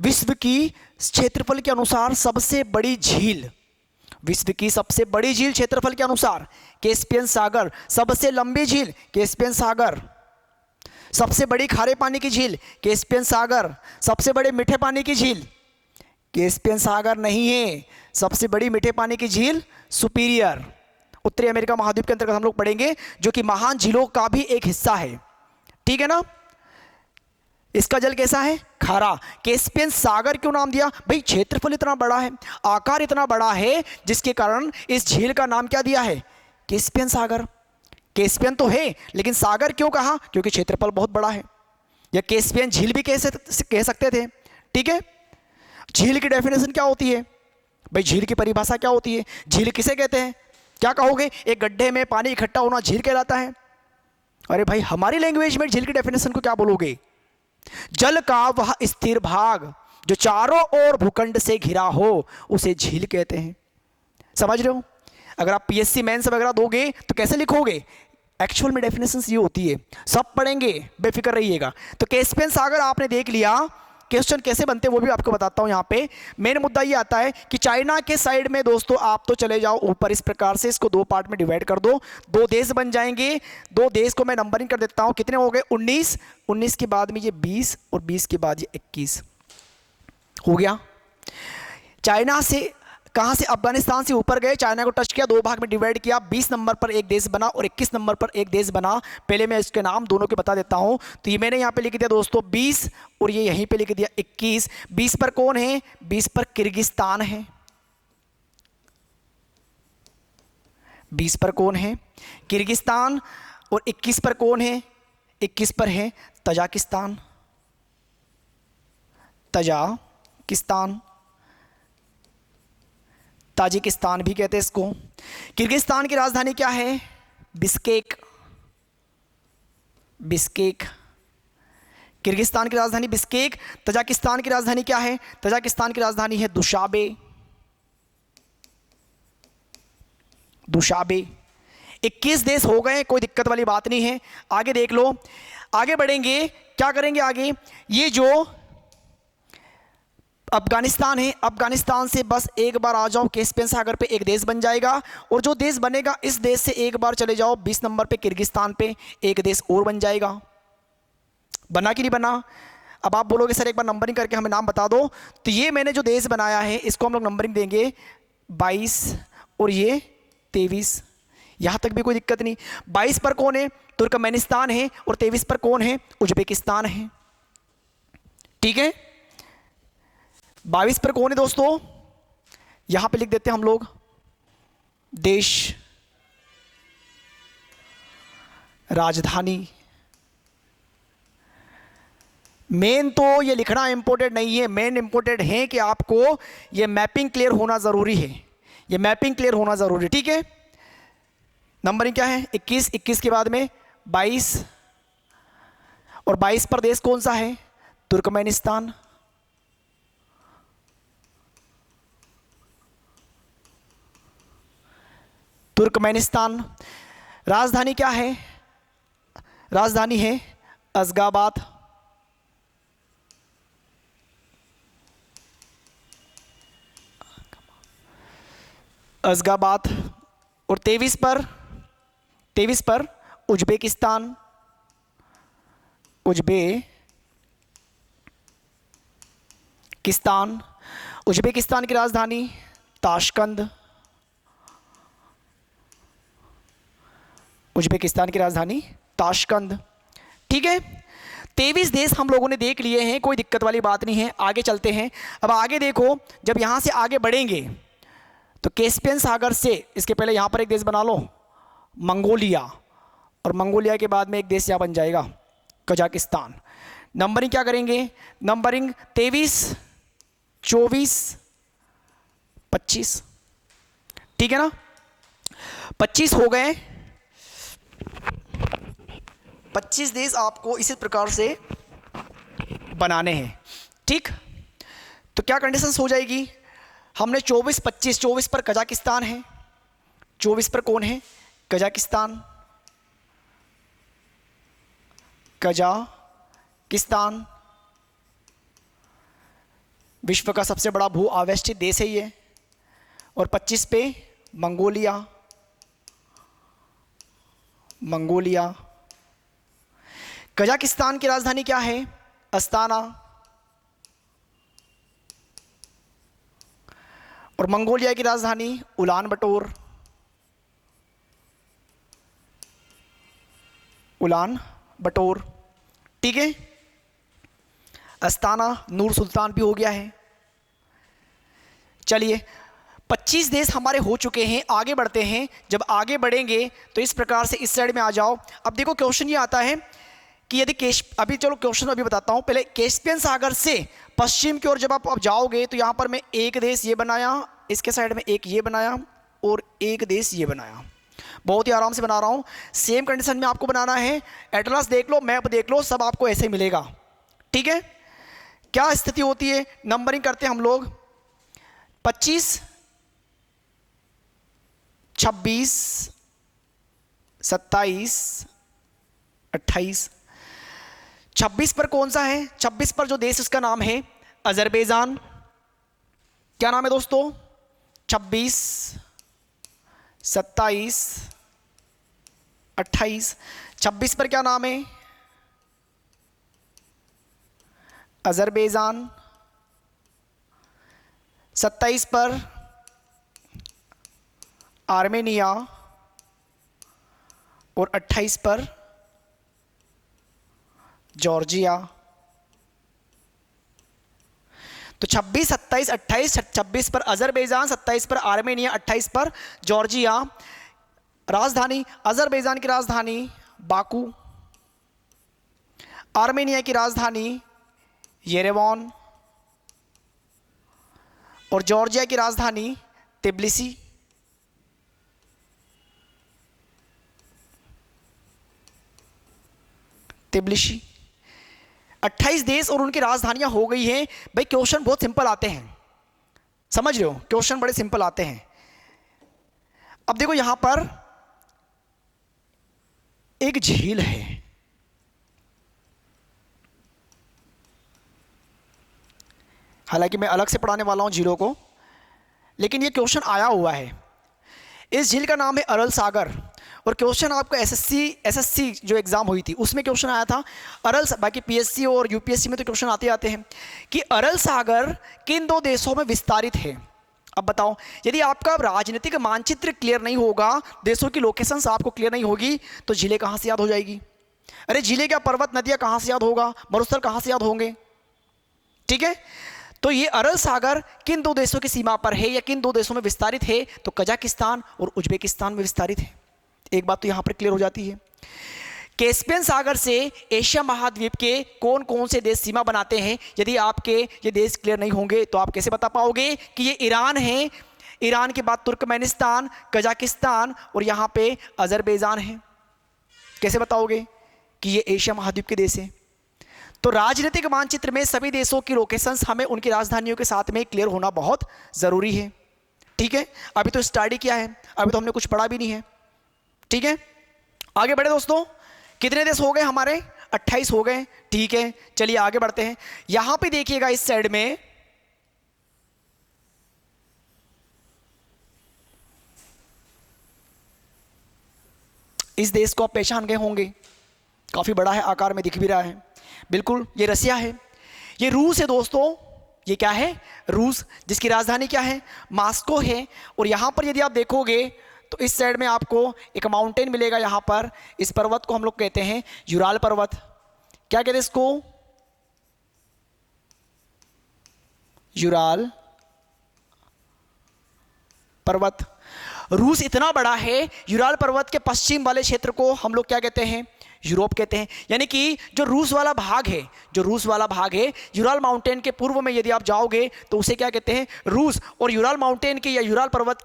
विश्व की क्षेत्रफल के अनुसार सबसे बड़ी झील, विश्व की सबसे बड़ी झील क्षेत्रफल के अनुसार कैस्पियन सागर। सबसे लंबी झील कैस्पियन सागर। सबसे बड़ी खारे पानी की झील कैस्पियन सागर। सबसे बड़े मीठे पानी की झील कैस्पियन सागर नहीं है, सबसे बड़ी मीठे पानी की झील सुपीरियर, उत्तरी अमेरिका महाद्वीप के अंतर्गत हम लोग पढ़ेंगे, जो कि महान झीलों का भी एक हिस्सा है, ठीक है ना। इसका जल कैसा है? खारा। कैस्पियन सागर क्यों नाम दिया? भाई क्षेत्रफल इतना बड़ा है, आकार इतना बड़ा है, जिसके कारण इस झील का नाम क्या दिया है? कैस्पियन सागर। कैस्पियन तो है, लेकिन सागर क्यों कहा? क्योंकि क्षेत्रफल बहुत बड़ा है। या कैस्पियन झील भी कह सकते थे, ठीक है। झील की डेफिनेशन क्या होती है भाई? झील की परिभाषा क्या होती है? झील किसे कहते हैं? क्या कहोगे? एक गड्ढे में पानी इकट्ठा होना झील कहलाता है। अरे भाई हमारी लैंग्वेज में झील की डेफिनेशन को क्या बोलोगे? जल का वह स्थिर भाग जो चारों ओर भूखंड से घिरा हो उसे झील कहते हैं। समझ रहे हो? अगर आप पीएससी मेंस वगैरह दोगे तो कैसे लिखोगे? एक्चुअल में डेफिनेशन ये होती है, सब पढ़ेंगे, बेफिक्र रहिएगा। तो कैस्पियन सागर आपने देख लिया। क्वेश्चन कैसे बनते हैं वो भी आपको बताता हूं। यहाँ पे मेन मुद्दा ये आता है कि चाइना के साइड में दोस्तों आप तो चले जाओ ऊपर, इस प्रकार से इसको 2 पार्ट में डिवाइड कर दो, 2 देश बन जाएंगे। 2 देश को मैं नंबरिंग कर देता हूं, कितने हो गए? 19, 19 के बाद में ये 20 और 20 के बाद ये 21 हो गया। चाइना से कहां से? अफगानिस्तान से ऊपर गए, चाइना को टच किया, 2 भाग में डिवाइड किया, 20 नंबर पर एक देश बना और 21 नंबर पर एक देश बना। पहले मैं इसके नाम दोनों के बता देता हूं। तो ये मैंने यहां पे लिख दिया दोस्तों 20 और ये यहीं पे लिख दिया 21। 20 पर कौन है? 20 पर किर्गिस्तान है। 20 पर कौन है? किर्गिस्तान। और 21 पर कौन है? 21 पर है तजाकिस्तान। तजाकिस्तान, ताजिकिस्तान भी कहते हैं इसको। किर्गिस्तान की राजधानी क्या है? बिश्केक। बिश्केक, किर्गिस्तान की राजधानी बिश्केक। तजाकिस्तान की राजधानी क्या है? तजाकिस्तान की राजधानी है दुशाबे। दुशाबे। 21 देश हो गए, कोई दिक्कत वाली बात नहीं है। आगे देख लो, आगे बढ़ेंगे, क्या करेंगे आगे? ये जो अफगानिस्तान है, अफगानिस्तान से बस एक बार आ जाओ, कैस्पियन सागर पे एक देश बन जाएगा। और जो देश बनेगा इस देश से एक बार चले जाओ 20 नंबर पे किर्गिस्तान पे, एक देश और बन जाएगा। बना कि नहीं बना? अब आप बोलोगे सर एक बार नंबरिंग करके हमें नाम बता दो। तो ये मैंने जो देश बनाया है इसको हम लोग नंबरिंग देंगे 22 और ये 23। यहां तक भी कोई दिक्कत नहीं। 22 पर कौन है? तुर्कमेनिस्तान है। और 23 पर कौन है? उज्बेकिस्तान है, ठीक है। 22 पर कौन है दोस्तों? यहां पे लिख देते हैं हम लोग देश, राजधानी। मेन तो ये लिखना इंपॉर्टेंट नहीं है, मेन इंपॉर्टेंट है कि आपको ये मैपिंग क्लियर होना ज़रूरी है, ये मैपिंग क्लियर होना ज़रूरी है, ठीक है। नंबरिंग क्या है? 21, 21 के बाद में 22, और 22 पर देश कौन सा है? तुर्कमेनिस्तान। तुर्कमेनिस्तान। राजधानी क्या है? राजधानी है अशगाबाद। अशगाबाद। और 23 पर उज्बेकिस्तान। उज्बेकिस्तान की राजधानी ताशकंद। उज्बेकिस्तान की राजधानी ताशकंद, ठीक है। 23 देश हम लोगों ने देख लिए हैं, कोई दिक्कत वाली बात नहीं है। आगे चलते हैं। अब आगे देखो, जब यहाँ से आगे बढ़ेंगे तो कैस्पियन सागर से, इसके पहले यहाँ पर एक देश बना लो मंगोलिया, और मंगोलिया के बाद में एक देश यहाँ बन जाएगा कजाकिस्तान। नंबरिंग क्या करेंगे? नंबरिंग 23, 24, 25, ठीक है ना। 25 हो गए। 25 देश आपको इसी प्रकार से बनाने हैं, ठीक। तो क्या कंडीशंस हो जाएगी? हमने 24, 25, 24 पर कजाकिस्तान है, 24 पर कौन है? कजाकिस्तान। कजाकिस्तान विश्व का सबसे बड़ा भू आवेष्टित देश है ये। और 25 पे मंगोलिया। कजाकिस्तान की राजधानी क्या है? अस्ताना। और मंगोलिया की राजधानी उलान बटोर, ठीक है। अस्ताना, नूर सुल्तान भी हो गया है। चलिए 25 देश हमारे हो चुके हैं। आगे बढ़ते हैं। जब आगे बढ़ेंगे तो इस प्रकार से इस साइड में आ जाओ। अब देखो क्वेश्चन ये आता है कि यदि अभी चलो क्वेश्चन अभी बताता हूँ। पहले कैस्पियन सागर से पश्चिम की ओर जब आप जाओगे तो यहाँ पर मैं एक देश ये बनाया, इसके साइड में एक ये बनाया, और एक देश ये बनाया। बहुत ही आराम से बना रहा हूँ। सेम कंडीशन में आपको बनाना है। एटलस देख लो, मैप देख लो, सब आपको ऐसे मिलेगा, ठीक है। क्या स्थिति होती है? नंबरिंग करते हैं हम लोग 25, 26, 27, 28। 26 पर कौन सा है? 26 पर जो देश उसका नाम है अजरबैजान। क्या नाम है दोस्तों? 26, 27, 28। 26 पर क्या नाम है? अजरबैजान। 27 पर आर्मेनिया, और 28 पर जॉर्जिया। तो 26, 27, 28, 26 पर अजरबैजान, 27 पर आर्मेनिया, 28 पर जॉर्जिया। राजधानी, अजरबैजान की राजधानी बाकू, आर्मेनिया की राजधानी येरेवान, और जॉर्जिया की राजधानी तिब्लिसी। तिब्लिसी। 28 देश और उनकी राजधानियां हो गई हैं। भाई क्वेश्चन बहुत सिंपल आते हैं, समझ रहे हो, क्वेश्चन बड़े सिंपल आते हैं। अब देखो यहां पर एक झील है, हालांकि मैं अलग से पढ़ाने वाला हूं झीलों को, लेकिन ये क्वेश्चन आया हुआ है। इस झील का नाम है अरल सागर। और क्वेश्चन आपको एसएससी जो एग्जाम हुई थी उसमें क्वेश्चन आया था अरल, बाकी पीएससी और यूपीएससी में तो क्वेश्चन आते आते हैं कि अरल सागर किन दो देशों में विस्तारित है। अब बताओ, यदि आपका राजनीतिक मानचित्र क्लियर नहीं होगा, देशों की लोकेशंस आपको क्लियर नहीं होगी, तो झीलें कहाँ से याद हो जाएगी? अरे झीलें क्या, पर्वत नदियाँ कहाँ से याद होगा, मरुस्थल कहाँ से याद होंगे? ठीक है। तो ये अरल सागर किन दो देशों की सीमा पर है या किन दो देशों में विस्तारित है? तो कजाकिस्तान और उज्बेकिस्तान में विस्तारित है। एक बात तो यहां पर क्लियर हो जाती है। कैस्पियन सागर से एशिया महाद्वीप के कौन कौन से देश सीमा बनाते हैं? यदि आपके ये देश क्लियर नहीं होंगे तो आप कैसे बता पाओगे कि ये ईरान है? ईरान के बाद तुर्कमेनिस्तान, कजाकिस्तान और यहाँ पे अजरबैजान है। कैसे बताओगे कि ये एशिया महाद्वीप के देश हैं? तो राजनीतिक मानचित्र में सभी देशों की लोकेशंस हमें उनकी राजधानियों के साथ में क्लियर होना बहुत ज़रूरी है। ठीक है, अभी तो स्टडी किया है, अभी तो हमने कुछ पढ़ा भी नहीं है। ठीक है, आगे बढ़े दोस्तों। कितने देश हो गए हमारे? 28 हो गए। ठीक है, चलिए आगे बढ़ते हैं। यहां पे देखिएगा इस साइड में इस देश को आप पहचान गए होंगे, काफी बड़ा है, आकार में दिख भी रहा है। बिल्कुल, ये रसिया है, ये रूस है दोस्तों। ये क्या है? रूस, जिसकी राजधानी क्या है? मॉस्को है। और यहां पर यदि आप देखोगे तो इस साइड में आपको एक माउंटेन मिलेगा। यहां पर इस पर्वत को हम लोग कहते हैं यूराल पर्वत। क्या कहते हैं इसको? यूराल पर्वत। रूस इतना बड़ा है, यूराल पर्वत के पश्चिम वाले क्षेत्र को हम लोग क्या कहते हैं? यूरोप कहते हैं। यानी कि जो रूस वाला भाग है, जो रूस वाला भाग है, यूराल माउंटेन के पूर्व में यदि आप जाओगे तो उसे क्या कहते हैं? रूस। और यूराल माउंटेन के या यूराल पर्वत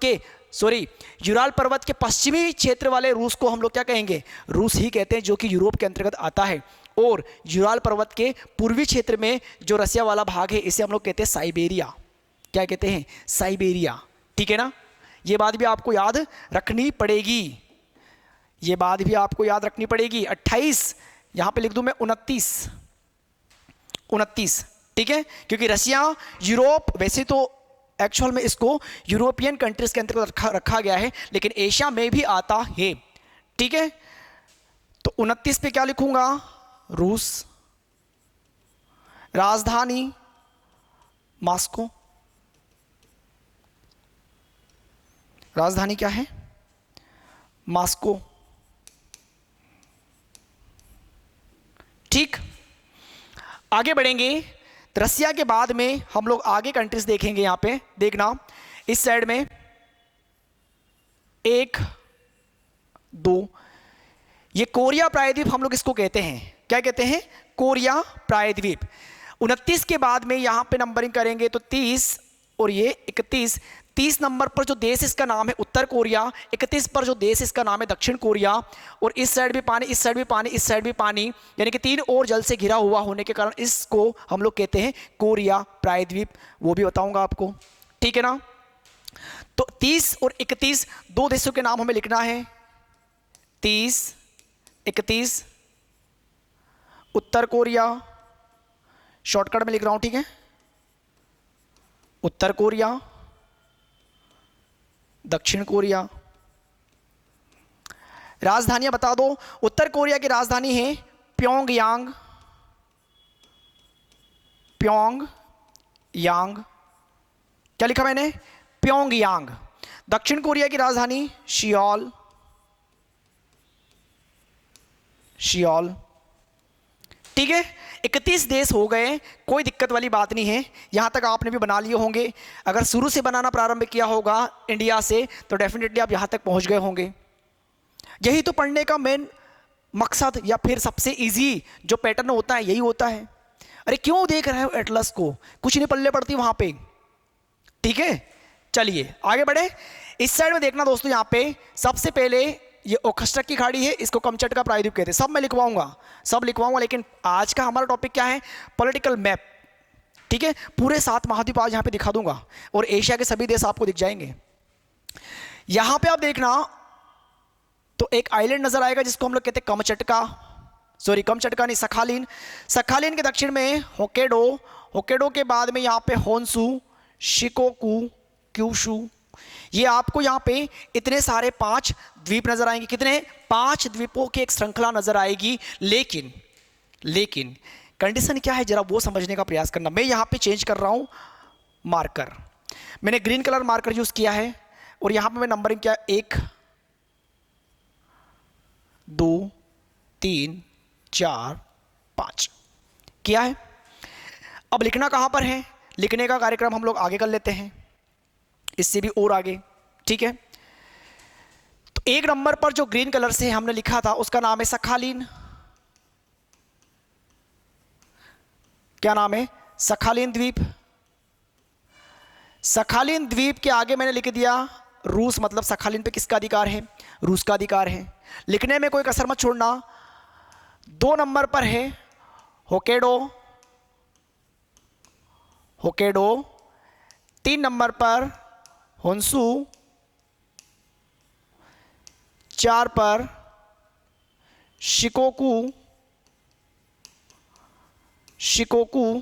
के पश्चिमी क्षेत्र वाले रूस को हम लोग क्या कहेंगे? रूस ही कहते हैं, जो कि यूरोप के अंतर्गत आता है। और यूराल पर्वत के पूर्वी क्षेत्र में जो रसिया वाला भाग है, इसे हम लोग कहते हैं साइबेरिया। क्या कहते हैं? साइबेरिया। ठीक है ना, ये बात भी आपको याद रखनी पड़ेगी, ये बात भी आपको याद रखनी पड़ेगी। 28 यहां पे लिख दूं मैं 29। ठीक है, क्योंकि रसिया यूरोप, वैसे तो एक्चुअल में इसको यूरोपियन कंट्रीज के अंतर्गत रखा गया है, लेकिन एशिया में भी आता है। ठीक है, तो 29 पे क्या लिखूंगा? रूस। राजधानी मॉस्को। राजधानी क्या है? मॉस्को। ठीक, आगे बढ़ेंगे। रसिया के बाद में हम लोग आगे कंट्रीज देखेंगे। यहां पे देखना, इस साइड में 1 2, ये कोरिया प्रायद्वीप हम लोग इसको कहते हैं। क्या कहते हैं? कोरिया प्रायद्वीप। 29 के बाद में यहां पे नंबरिंग करेंगे तो 30 और ये 31। 30 नंबर पर जो देश इसका नाम है उत्तर कोरिया, 31 पर जो देश इसका नाम है दक्षिण कोरिया। और इस साइड भी पानी, इस साइड भी पानी, इस साइड भी पानी, यानी कि 3 और जल से घिरा हुआ होने के कारण इसको हम लोग कहते हैं कोरिया प्रायद्वीप। वो भी बताऊंगा आपको। ठीक है ना, तो 30 और 31 दो देशों के नाम हमें लिखना है। 30 31 उत्तर कोरिया, शॉर्टकट में लिख रहा हूं। ठीक है, उत्तर कोरिया, दक्षिण कोरिया। राजधानियां बता दो। उत्तर कोरिया की राजधानी है प्योंगयांग। प्योंगयांग, क्या लिखा मैंने? प्योंगयांग। दक्षिण कोरिया की राजधानी सियोल। सियोल। ठीक है, 31 देश हो गए, कोई दिक्कत वाली बात नहीं है। यहां तक आपने भी बना लिए होंगे। अगर शुरू से बनाना प्रारंभ किया होगा इंडिया से तो डेफिनेटली आप यहां तक पहुंच गए होंगे। यही तो पढ़ने का मेन मकसद या फिर सबसे इजी जो पैटर्न होता है, यही होता है। अरे क्यों देख रहे हो एटलस को? कुछ नहीं पल्ले पड़ती वहां पे। ठीक है, चलिए आगे बढ़े। इस साइड में देखना दोस्तों, यहां पे सबसे पहले ये ओखस्टक की खाड़ी है, इसको कमचटका प्रायद्वीप कहते हैं। सब मैं लिखवाऊंगा, सब लिखवाऊंगा, लेकिन आज का हमारा टॉपिक क्या है? Political map. ठीक है, पूरे 7 महाद्वीप आज यहां पे दिखा दूंगा और एशिया के सभी देश आपको दिख जाएंगे। यहां पे आप देखना तो एक आइलैंड नजर आएगा जिसको हम लोग कहते हैं कमचटका, सॉरी कमचटका नहीं, सखालिन। सखालिन के दक्षिण में होक्काइडो, होक्काइडो के बाद में यहां पे होन्शु, शिकोकू, क्यूशु। ये आपको यहाँ पे इतने सारे 5 द्वीप नजर आएंगे। कितने? 5 द्वीपों की एक श्रृंखला नजर आएगी। लेकिन कंडीशन क्या है, जरा वो समझने का प्रयास करना। मैं यहाँ पे चेंज कर रहा हूँ मार्कर, मैंने ग्रीन कलर मार्कर यूज किया है और यहाँ पे मैं नंबरिंग किया 1 2 3 4 5 किया है। अब लिखना कहाँ पर है? लिखने का कार्यक्रम हम लोग आगे कर लेते हैं, इससे भी और आगे। ठीक है, तो 1 नंबर पर जो ग्रीन कलर से हमने लिखा था उसका नाम है सखालीन। क्या नाम है? सखालीन द्वीप। सखालीन द्वीप के आगे मैंने लिख दिया रूस, मतलब सखालीन पे किसका अधिकार है? रूस का अधिकार है। लिखने में कोई कसर मत छोड़ना। 2 नंबर पर है होकेडो, होकेडो। 3 नंबर पर होन्सू, 4 पर शिकोकू, शिकोकू,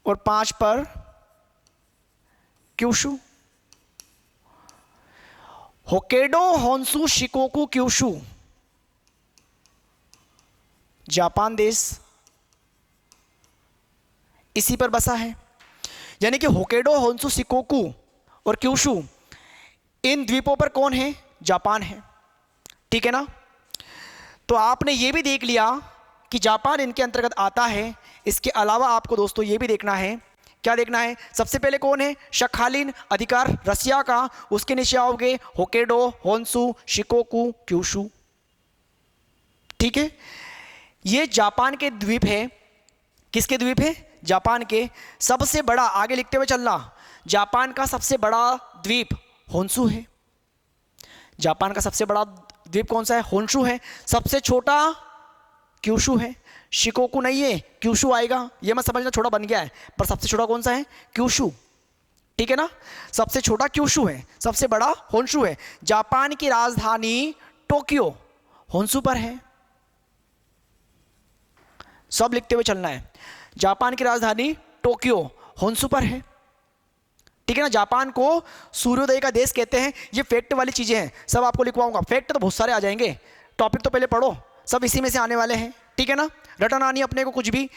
और 5 पर Kyushu. Hokkaido, Honshu, Shikoku, Kyushu, Japan देश इसी पर बसा है। यानी कि होकेडो, होन्सू, शिकोकू और क्यूशू, इन द्वीपों पर कौन है? जापान है। ठीक है ना? तो आपने ये भी देख लिया कि जापान इनके अंतर्गत आता है। इसके अलावा आपको दोस्तों ये भी देखना है, क्या देखना है? सबसे पहले कौन है? सखालीन अधिकार रसिया का, उसके नीचे आओगे होकेडो, होन्सू, शिकोकू, क्यूशू। ठीक है, ये जापान के द्वीप है। किसके द्वीप है? जापान के। सबसे बड़ा, आगे लिखते हुए चलना, जापान का सबसे बड़ा द्वीप होन्सू है। जापान का सबसे बड़ा द्वीप कौन सा है? होन्सू है। सबसे छोटा क्यूशू है, शिकोकू नहीं है, क्यूशू आएगा। ये मत समझना छोटा बन गया है, पर सबसे छोटा कौन सा है? क्यूशू। ठीक है ना? सबसे छोटा क्यूशू है, सबसे बड़ा होन्सू है। जापान की राजधानी टोक्यो होन्सू पर है। सब लिखते हुए चलना है। जापान की राजधानी टोक्यो होन्सू पर है। ठीक है ना? जापान को सूर्योदय का देश कहते हैं। ये फैक्ट वाली चीजें हैं, सब आपको लिखवाऊंगा। फैक्ट तो बहुत सारे आ जाएंगे, टॉपिक तो पहले पढ़ो, सब इसी में से आने वाले हैं। ठीक है ना? रटना आनी अपने को कुछ भी।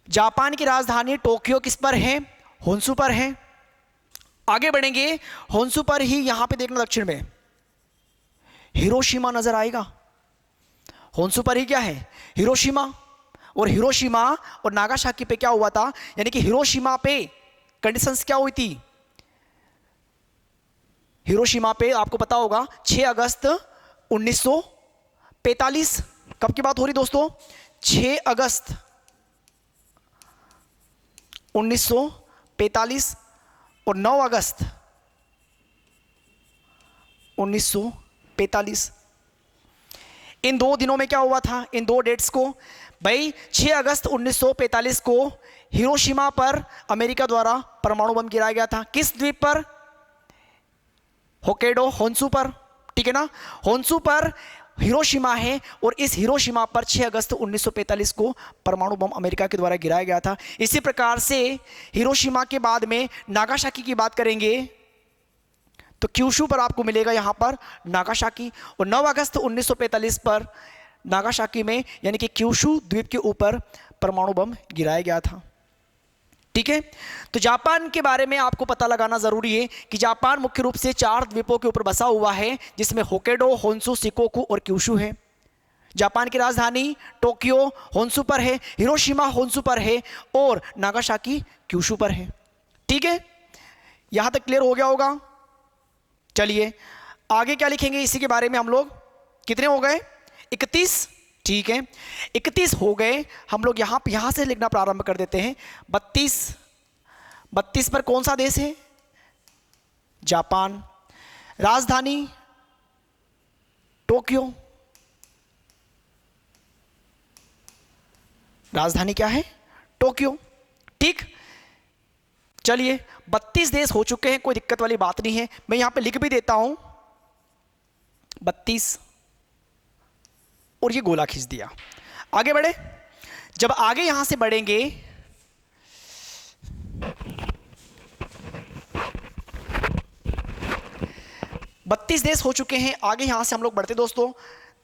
जापान की राजधानी टोक्यो किस पर है? होन्सू पर है। आगे बढ़ेंगे, होन्सू पर ही यहां पे देखना दक्षिण में हिरोशिमा नजर आएगा। होन्सू पर ही क्या है? हिरोशिमा। और हिरोशिमा और नागासाकी पे क्या हुआ था? यानी कि हिरोशिमा पे कंडीशंस क्या हुई थी? हिरोशिमा पे आपको पता होगा 6 अगस्त 1945। कब की बात हो रही दोस्तों? 6 अगस्त 1945 और 9 अगस्त 1945। इन 2 दिनों में क्या हुआ था? इन 2 डेट्स को, भाई 6 अगस्त 1945 को हिरोशिमा पर अमेरिका द्वारा परमाणु बम गिराया गया था। किस द्वीप पर? होकेडो, होन्सू पर। ठीक है ना? होन्सू पर हिरोशिमा है और इस हिरोशिमा पर 6 अगस्त 1945 को परमाणु बम अमेरिका के द्वारा गिराया गया था। इसी प्रकार से हिरोशिमा के बाद में नागासाकी की बात करेंगे तो क्यूशू पर आपको मिलेगा यहां पर नागासाकी। और 9 अगस्त 1945 पर नागासाकी में यानी कि क्यूशू द्वीप के ऊपर परमाणु बम गिराया गया था। ठीक है? तो जापान के बारे में आपको पता लगाना जरूरी है कि जापान मुख्य रूप से 4 द्वीपों के ऊपर बसा हुआ है, जिसमें होकेडो, होन्सू, शिकोकू और क्यूशू है। जापान की राजधानी टोक्यो होन्सू पर है, हिरोशिमा होन्सू पर है और नागासाकी क्यूशू पर है। ठीक है? यहां तक क्लियर हो गया होगा? चलिए आगे क्या लिखेंगे इसी के बारे में हम लोग। कितने हो गए? 31। ठीक है, 31 हो गए। हम लोग यहां से लिखना प्रारंभ कर देते हैं। 32 पर कौन सा देश है? जापान। राजधानी टोक्यो। राजधानी क्या है? टोक्यो। ठीक, चलिए 32 देश हो चुके हैं, कोई दिक्कत वाली बात नहीं है। मैं यहां पे लिख भी देता हूं 32 और ये गोला खींच दिया। आगे बढ़े। जब आगे यहां से बढ़ेंगे बत्तीस देश हो चुके हैं। आगे यहां से हम लोग बढ़ते दोस्तों,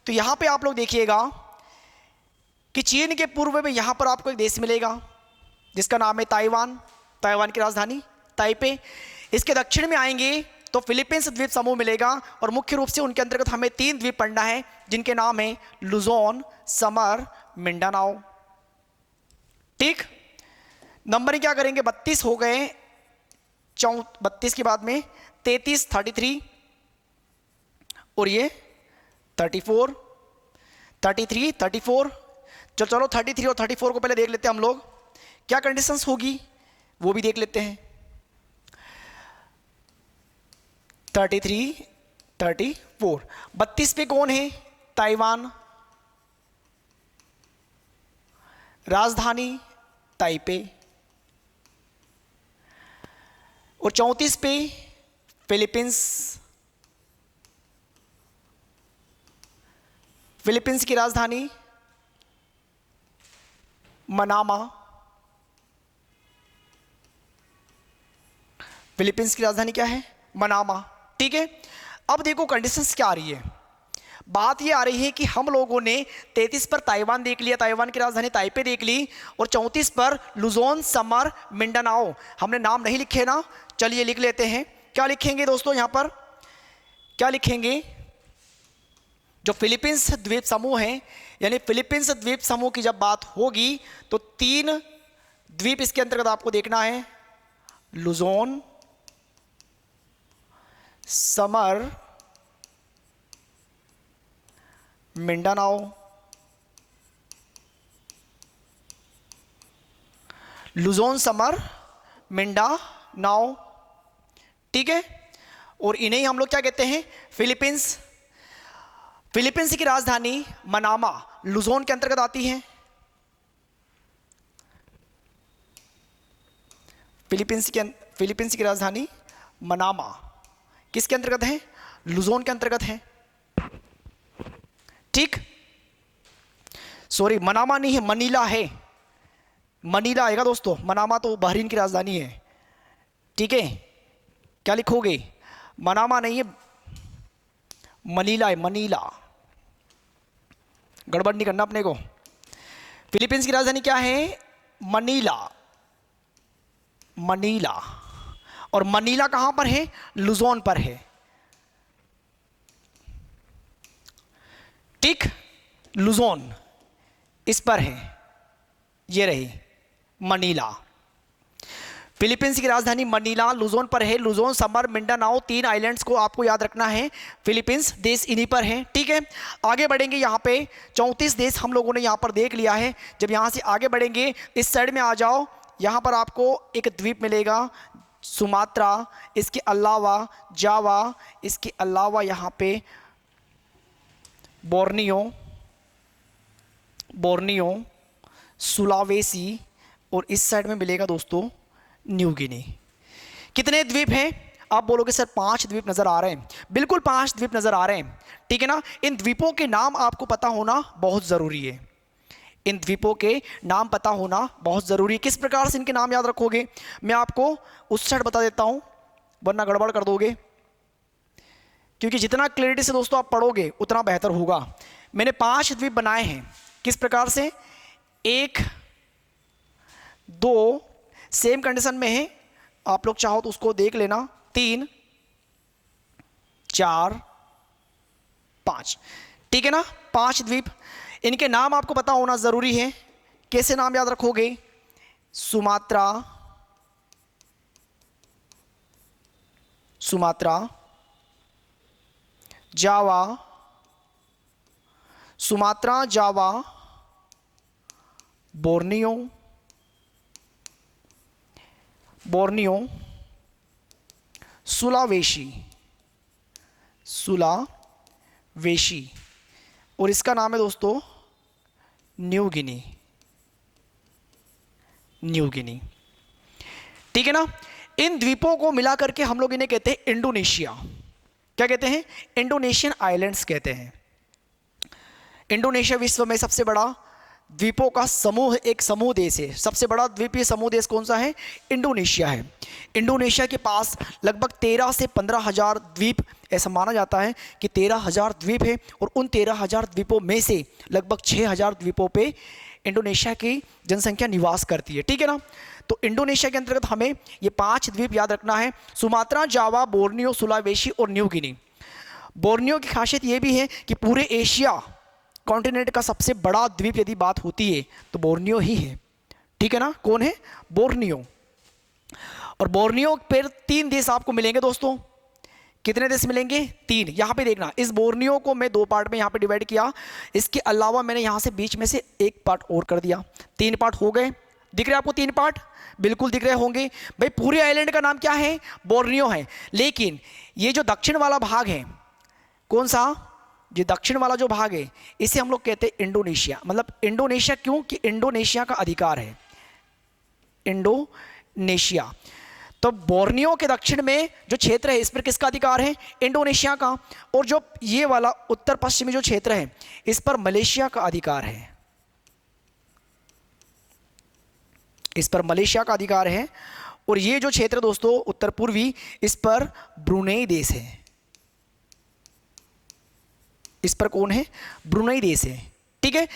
तो यहां पे आप लोग देखिएगा कि चीन के पूर्व में यहां पर आपको एक देश मिलेगा जिसका नाम है ताइवान। ताइवान की राजधानी ताइपे। इसके दक्षिण में आएंगे तो फिलीपींस द्वीप समूह मिलेगा और मुख्य रूप से उनके अंतर्गत हमें 3 द्वीप पढ़ना है जिनके नाम है लुजोन, समर, मिंडानाओ। ठीक, नंबरिंग क्या करेंगे, 32 हो गए, 32 के बाद में 33, 33 और ये 34, 33, 34। चलो 33 और 34 को पहले देख लेते हैं हम लोग, क्या कंडीशंस होगी वो भी देख लेते हैं। 33, 34, 32 पे कौन है, ताइवान, राजधानी ताइपे, और 34 पे फिलीपींस, फिलीपींस की राजधानी मनामा, फिलीपींस की राजधानी क्या है, मनामा। ठीक है, अब देखो कंडीशंस क्या आ रही है, बात ये आ रही है कि हम लोगों ने 33 पर ताइवान देख लिया, ताइवान की राजधानी ताइपे देख ली, और 34 पर लुजोन, समर, मिंडानाओ, हमने नाम नहीं लिखे ना, चलिए लिख लेते हैं। क्या लिखेंगे दोस्तों, यहां पर क्या लिखेंगे, जो फिलीपींस द्वीप समूह है, यानी फिलीपींस द्वीप समूह की जब बात होगी तो 3 द्वीप इसके अंतर्गत आपको देखना है, Luzon, summer, Mindanao, Luzon, summer, Mindanao. ठीक है, और इन्हें हम लोग क्या कहते हैं, फिलीपींस। फिलीपींस की राजधानी मनामा लुजोन के अंतर्गत आती है, फिलीपींस की राजधानी मनामा किसके अंतर्गत है, लुजोन के अंतर्गत है। ठीक, सॉरी मनामा नहीं है, मनीला है, मनीला आएगा दोस्तों, मनामा तो बहरीन की राजधानी है। ठीक है, क्या लिखोगे, मनामा नहीं है, मनीला है, मनीला, गड़बड़ नहीं करना अपने को। फिलीपींस की राजधानी क्या है, मनीला, मनीला, और मनीला कहां पर है, लुजोन पर है। ठीक, लुजोन इस पर है, ये रही मनीला। फिलीपींस की राजधानी मनीला लुजोन पर है, लुजोन, समर, मिंडानाओ 3 आइलैंड्स को आपको याद रखना है, फिलीपींस देश इन्हीं पर है। ठीक है, आगे बढ़ेंगे, यहाँ पे 34 देश हम लोगों ने यहाँ पर देख लिया है। जब यहाँ से आगे बढ़ेंगे इस साइड में आ जाओ, यहाँ पर आपको एक द्वीप मिलेगा सुमात्रा, इसके अलावा जावा, इसके अलावा यहाँ पे बोर्नियो, सुलावेसी, और इस साइड में मिलेगा दोस्तों न्यू गिनी। कितने द्वीप हैं, आप बोलोगे सर 5 द्वीप नजर आ रहे हैं, बिल्कुल 5 द्वीप नजर आ रहे हैं। ठीक है ना, इन द्वीपों के नाम आपको पता होना बहुत जरूरी है, इन द्वीपों के नाम पता होना बहुत जरूरी है। किस प्रकार से इनके नाम याद रखोगे, मैं आपको उस साइड बता देता हूं, वरना गड़बड़ कर दोगे, क्योंकि जितना क्लैरिटी से दोस्तों आप पढ़ोगे उतना बेहतर होगा। मैंने 5 द्वीप बनाए हैं, किस प्रकार से, 1, 2 सेम कंडीशन में है, आप लोग चाहो तो उसको देख लेना, 3, 4, 5। ठीक है ना, 5 द्वीप, इनके नाम आपको पता होना जरूरी है। कैसे नाम याद रखोगे, सुमात्रा, जावा, सुमात्रा, जावा, बोर्नियो, सुलावेशी, और इसका नाम है दोस्तों न्यू गिनी। ठीक है ना, इन द्वीपों को मिला करके हम लोग इन्हें कहते हैं इंडोनेशिया। क्या कहते हैं, इंडोनेशियन आइलैंड्स कहते हैं। इंडोनेशिया विश्व में सबसे बड़ा द्वीपों का समूह, एक समूह देश है। सबसे बड़ा द्वीपीय समूह देश कौन सा है, इंडोनेशिया है। इंडोनेशिया के पास लगभग 13 से 15,000 द्वीप, ऐसा माना जाता है कि 13,000 द्वीप है, और उन 13,000 द्वीपों में से लगभग 6,000 द्वीपों पे इंडोनेशिया की जनसंख्या निवास करती है। ठीक है ना, तो इंडोनेशिया के अंतर्गत हमें ये 5 द्वीप याद रखना है, सुमात्रा, जावा, बोर्नियो, सुलावेशी और न्यू गिनी। बोर्नियो की खासियत ये भी है कि पूरे एशिया कॉन्टिनेंट का सबसे बड़ा द्वीप यदि बात होती है तो बोर्नियो ही है। ठीक ठीक है ना, कौन है? बोर्नियो। और बोर्नियो पर 3 देश आपको मिलेंगे दोस्तों। कितने देश मिलेंगे? 3। यहां पे देखना, इस बोर्नियो को मैं 2 पार्ट में यहां पे डिवाइड किया, इसके अलावा मैंने यहां से बीच में से 1 पार्ट और कर दिया। 3 पार्ट हो गए। दिख रहे हैं आपको 3 पार्ट? बिल्कुल दिख रहे होंगे भाई। पूरे आइलैंड का नाम क्या है? बोर्नियो है। लेकिन ये जो दक्षिण वाला भाग है, कौन सा? ये दक्षिण वाला जो भाग है, इसे हम लोग कहते हैं इंडोनेशिया। मतलब इंडोनेशिया क्यों? कि इंडोनेशिया का अधिकार है, इंडोनेशिया। तो बोर्नियो के दक्षिण में जो क्षेत्र है, इस पर किसका अधिकार है? इंडोनेशिया का। और जो ये वाला उत्तर पश्चिमी जो क्षेत्र है, इस पर मलेशिया का अधिकार है, इस पर मलेशिया का अधिकार है। और ये जो क्षेत्र दोस्तों उत्तर पूर्वी, इस पर ब्रुनेई देश है, इस पर कौन है? ब्रुनेई देश है। ठीक है।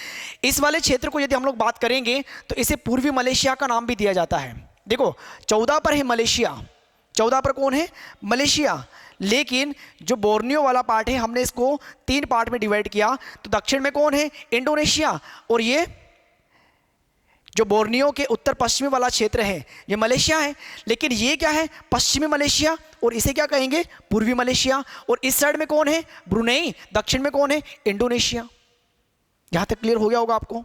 इस वाले क्षेत्र को यदि हम लोग बात करेंगे तो इसे पूर्वी मलेशिया का नाम भी दिया जाता है। देखो 14 पर है मलेशिया, 14 पर कौन है? मलेशिया। लेकिन जो बोर्नियो वाला पार्ट है, हमने इसको 3 पार्ट में डिवाइड किया, तो दक्षिण में कौन है? इंडोनेशिया। और ये जो बोर्नियो के उत्तर पश्चिमी वाला क्षेत्र है, ये मलेशिया है। लेकिन ये क्या है? पश्चिमी मलेशिया, और इसे क्या कहेंगे? पूर्वी मलेशिया। और इस साइड में कौन है? ब्रुनेई। दक्षिण में कौन है? इंडोनेशिया। यहां तक क्लियर हो गया होगा आपको?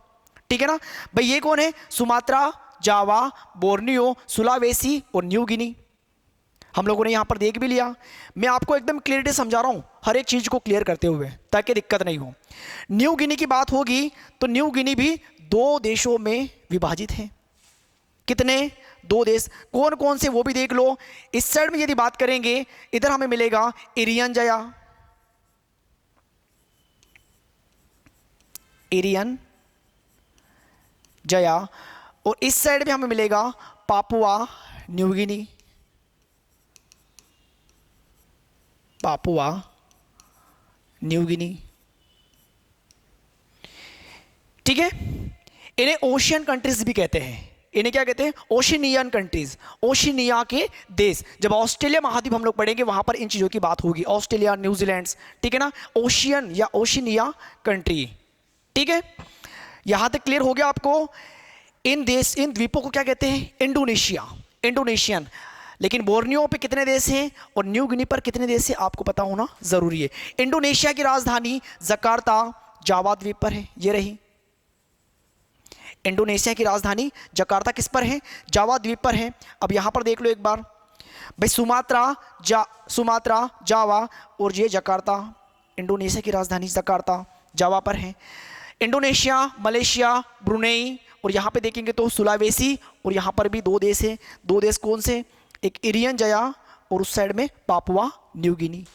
ठीक है ना भाई। ये कौन है? सुमात्रा, जावा, बोर्नियो, सुलावेसी और न्यू गिनी। हम लोगों ने यहां पर देख भी लिया। मैं आपको एकदम क्लियरिटी समझा रहा हूं, हर एक चीज को क्लियर करते हुए, ताकि दिक्कत नहीं हो। न्यू गिनी की बात होगी तो न्यू गिनी भी 2 देशों में विभाजित है। कितने? 2 देश। कौन कौन से वो भी देख लो। इस साइड में यदि बात करेंगे, इधर हमें मिलेगा इरियन जया, इरियन जया। और इस साइड में हमें मिलेगा Papua New Guinea, Papua New Guinea. ठीक है। इन्हें ओशियन कंट्रीज भी कहते हैं। इन्हें क्या कहते हैं? ओशिनियन कंट्रीज, ओशिनिया के देश। जब ऑस्ट्रेलिया महाद्वीप हम लोग पढ़ेंगे, वहां पर इन चीजों की बात होगी, ऑस्ट्रेलिया, न्यूजीलैंड। ठीक है ना, ओशियन या ओशिनिया कंट्री। ठीक है, यहां तक क्लियर हो गया आपको? इन द्वीपों को क्या कहते हैं? Indonesia, Indonesian. लेकिन बोर्नियो पे कितने देश हैं और न्यू गिनी पर कितने देश हैं, आपको पता होना जरूरी है। इंडोनेशिया की राजधानी जकार्ता जावा द्वीप पर है, ये रही। इंडोनेशिया की राजधानी जकार्ता किस पर है? जावा द्वीप पर है। अब यहां पर देख लो एक बार भाई, सुमात्रा, जावा और ये जकार्ता। इंडोनेशिया की राजधानी जकार्ता जावा पर है। इंडोनेशिया, मलेशिया, ब्रुनेई, और यहां पे देखेंगे तो सुलावेसी। और यहां पर भी 2 देश हैं। 2 देश कौन से? एक इरियन जया और उस साइड में पापुआ न्यू गिनी।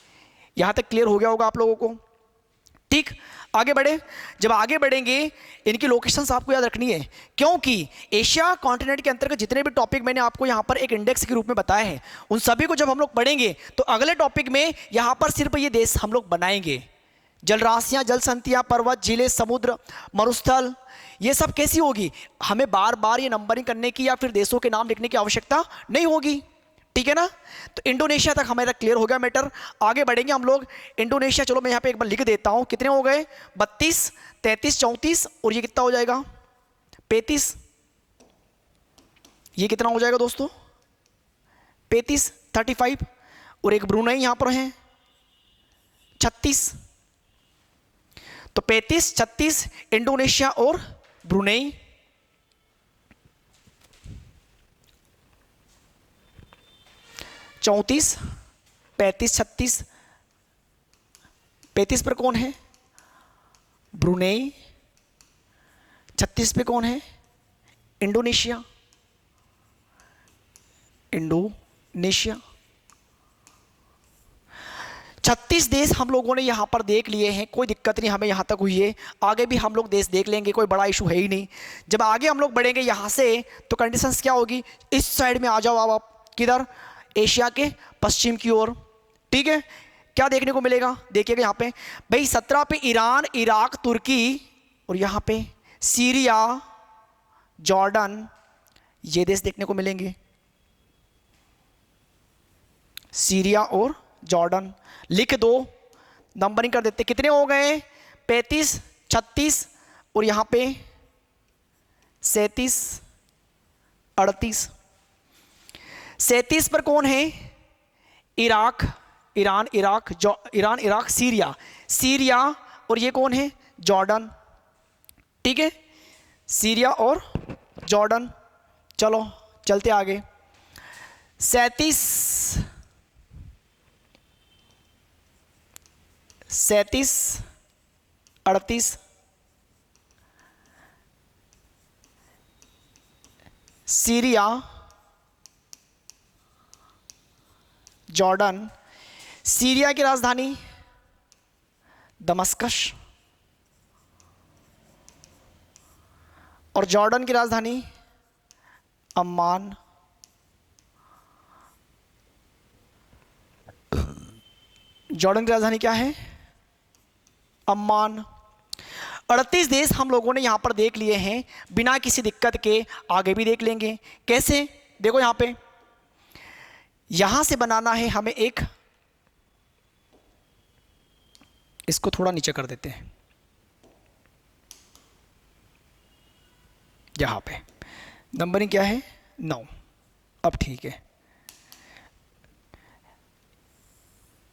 यहां तक क्लियर हो गया होगा आप लोगों को? ठीक, आगे बढ़े। जब आगे बढ़ेंगे, इनकी लोकेशंस आपको याद रखनी है, क्योंकि एशिया कॉन्टिनेंट के अंतर्गत जितने भी टॉपिक मैंने आपको यहां पर एक इंडेक्स के रूप में बताए हैं, उन सभी को जब हम लोग पढ़ेंगे तो अगले टॉपिक में यहां पर सिर्फ ये देश हम लोग बनाएंगे। जलराशियां, जल संतियां, पर्वत, झीलें, समुद्र, मरुस्थल, ये सब कैसी होगी? हमें बार बार ये नंबरिंग करने की या फिर देशों के नाम लिखने की आवश्यकता नहीं होगी। ठीक है ना। तो इंडोनेशिया तक हमारा क्लियर हो गया मैटर। आगे बढ़ेंगे हम लोग। इंडोनेशिया, चलो मैं यहाँ पे एक बार लिख देता हूँ। कितने हो गए? 32, 33, 34, और ये कितना हो जाएगा? 35। ये कितना हो जाएगा दोस्तों? 35, 35। और एक ब्रुनेई यहाँ पर है 36। तो 35, 36 इंडोनेशिया और ब्रुनेई। चौंतीस, 35, 36। 35 पर कौन है? ब्रुनेई। 36 पे कौन है? Indonesia, Indonesia. 36 देश हम लोगों ने यहां पर देख लिए हैं, कोई दिक्कत नहीं हमें यहां तक हुई है। आगे भी हम लोग देश देख लेंगे, कोई बड़ा इशू है ही नहीं। जब आगे हम लोग बढ़ेंगे यहां से, तो कंडीशंस क्या होगी? इस साइड में आ जाओ आप। किधर? एशिया के पश्चिम की ओर। ठीक है, क्या देखने को मिलेगा? देखिएगा यहां पे भाई 17 पे ईरान, इराक, तुर्की, और यहां पे सीरिया, जॉर्डन, ये देश देखने को मिलेंगे। सीरिया और जॉर्डन लिख दो, नंबरिंग कर देते। कितने हो गए? 35, 36 और यहां पे 37, 38। 37 पर कौन है? Iraq, Iran, Iran, Iraq, Syria, Syria, और ये कौन है? जॉर्डन। ठीक है, सीरिया और जॉर्डन। चलो चलते आगे। 37, 38, सीरिया, जॉर्डन। सीरिया की राजधानी दमस्कस और जॉर्डन की राजधानी अम्मान। जॉर्डन की राजधानी क्या है? अम्मान। 38 देश हम लोगों ने यहां पर देख लिए हैं बिना किसी दिक्कत के। आगे भी देख लेंगे। कैसे? देखो यहां पे, यहां से बनाना है हमें एक, इसको थोड़ा नीचे कर देते हैं, यहां पे नंबरिंग क्या है? 9। अब ठीक है,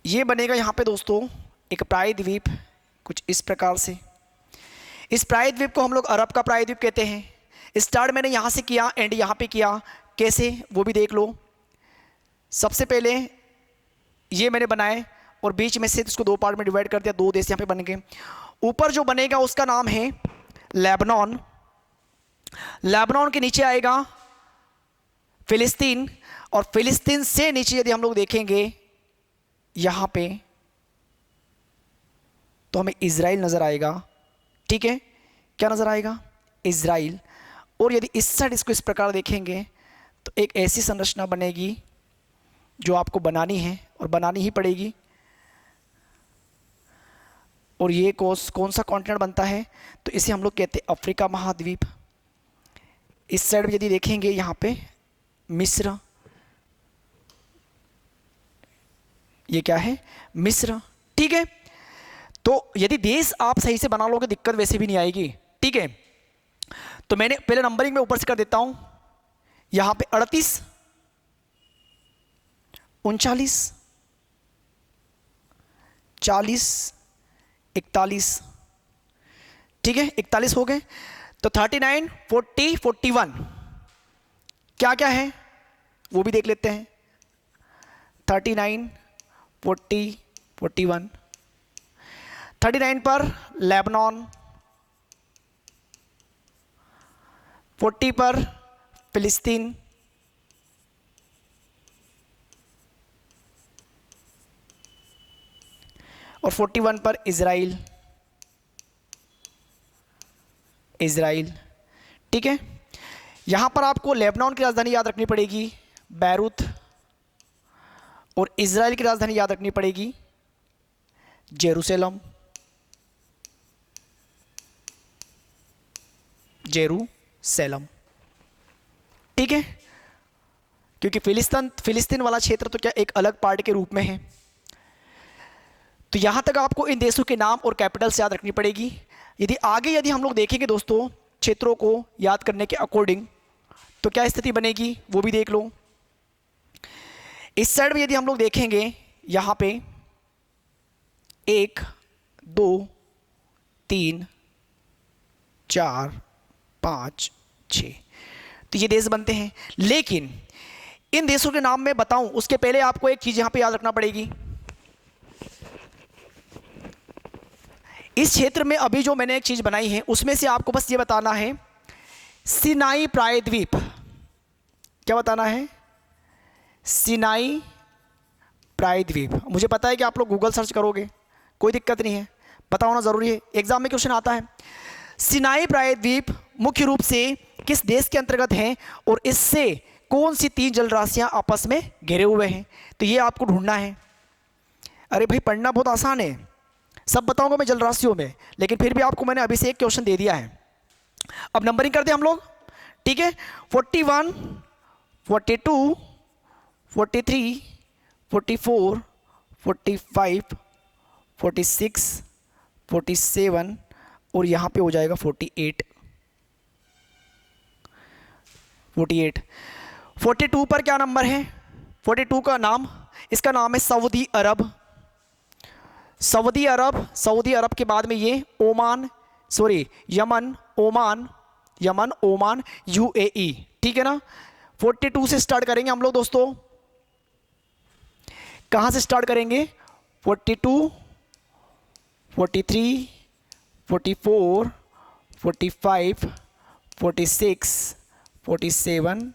ये बनेगा यहां पे दोस्तों एक प्रायद्वीप कुछ इस प्रकार से। इस प्रायद्वीप को हम लोग अरब का प्रायद्वीप कहते हैं। स्टार्ट मैंने यहां से किया, एंड यहां पे किया। कैसे वो भी देख लो। सबसे पहले ये मैंने बनाए और बीच में से इसको 2 पार्ट में डिवाइड कर दिया, 2 देश यहाँ पे बन गए। ऊपर जो बनेगा उसका नाम है लेबनान। लेबनान के नीचे आएगा फिलिस्तीन, और फिलिस्तीन से नीचे यदि हम लोग देखेंगे यहाँ पे तो हमें इजराइल नज़र आएगा। ठीक है, क्या नज़र आएगा? इजराइल। और यदि इस साइड इसको इस प्रकार देखेंगे तो एक ऐसी संरचना बनेगी जो आपको बनानी है और बनानी ही पड़ेगी। और ये कौन सा कॉन्टिनेंट बनता है? तो इसे हम लोग कहते हैं अफ्रीका महाद्वीप। इस साइड में यदि देखेंगे यहाँ पे मिस्र, ये क्या है? मिस्र। ठीक है, तो यदि देश आप सही से बना लोगे दिक्कत वैसे भी नहीं आएगी। ठीक है, तो मैंने पहले नंबरिंग में ऊपर से कर देता हूं। यहां पे 38, 39, 40, 41। ठीक है, 41 हो गए। तो 39, 40, 41 क्या क्या है वो भी देख लेते हैं। 39, 40, 41। 39 पर लेबनान, 40 पर फिलिस्तीन, और 41 पर इजराइल। इजराइल। ठीक है, यहां पर आपको लेबनान की राजधानी याद रखनी पड़ेगी बैरूत, और इजराइल की राजधानी याद रखनी पड़ेगी जेरूसलम। जेरूसलम। ठीक है, क्योंकि फिलिस्तीन वाला क्षेत्र तो क्या एक अलग पार्ट के रूप में है। तो यहां तक आपको इन देशों के नाम और कैपिटल्स याद रखनी पड़ेगी। यदि हम लोग देखेंगे दोस्तों क्षेत्रों को याद करने के अकॉर्डिंग तो क्या स्थिति बनेगी वो भी देख लो। इस साइड में यदि हम लोग देखेंगे यहां पे 1, 2, 3, 4, 5, 6 तो ये देश बनते हैं। लेकिन इन देशों के नाम मैं बताऊं उसके पहले आपको एक चीज यहां पे याद रखना पड़ेगी। इस क्षेत्र में अभी जो मैंने एक चीज बनाई है उसमें से आपको बस ये बताना है सिनाई प्रायद्वीप। क्या बताना है? सिनाई प्रायद्वीप। मुझे पता है कि आप लोग गूगल सर्च करोगे, कोई दिक्कत नहीं है, पता होना जरूरी है, एग्जाम में क्वेश्चन आता है। सिनाई प्रायद्वीप मुख्य रूप से किस देश के अंतर्गत हैं और इससे कौन सी 3 जल राशियां आपस में घिरे हुए हैं, तो ये आपको ढूंढना है। अरे भाई पढ़ना बहुत आसान है, सब बताऊंगा मैं जल राशियों में, लेकिन फिर भी आपको मैंने अभी से एक क्वेश्चन दे दिया है। अब नंबरिंग करते हैं हम लोग। ठीक है, 41, 42, 43, 44, 45, 46, 47 और यहाँ पे हो जाएगा 48। 48। 42 पर क्या नंबर है? 42 का नाम, इसका नाम है सऊदी अरब। सऊदी अरब, सऊदी अरब के बाद में ये Oman, sorry Yemen, Oman, Yemen, Oman, UAE, ठीक है ना। 42 से स्टार्ट करेंगे हम लोग दोस्तों। कहाँ से स्टार्ट करेंगे? 42, 43, 44, 45, 46, 47,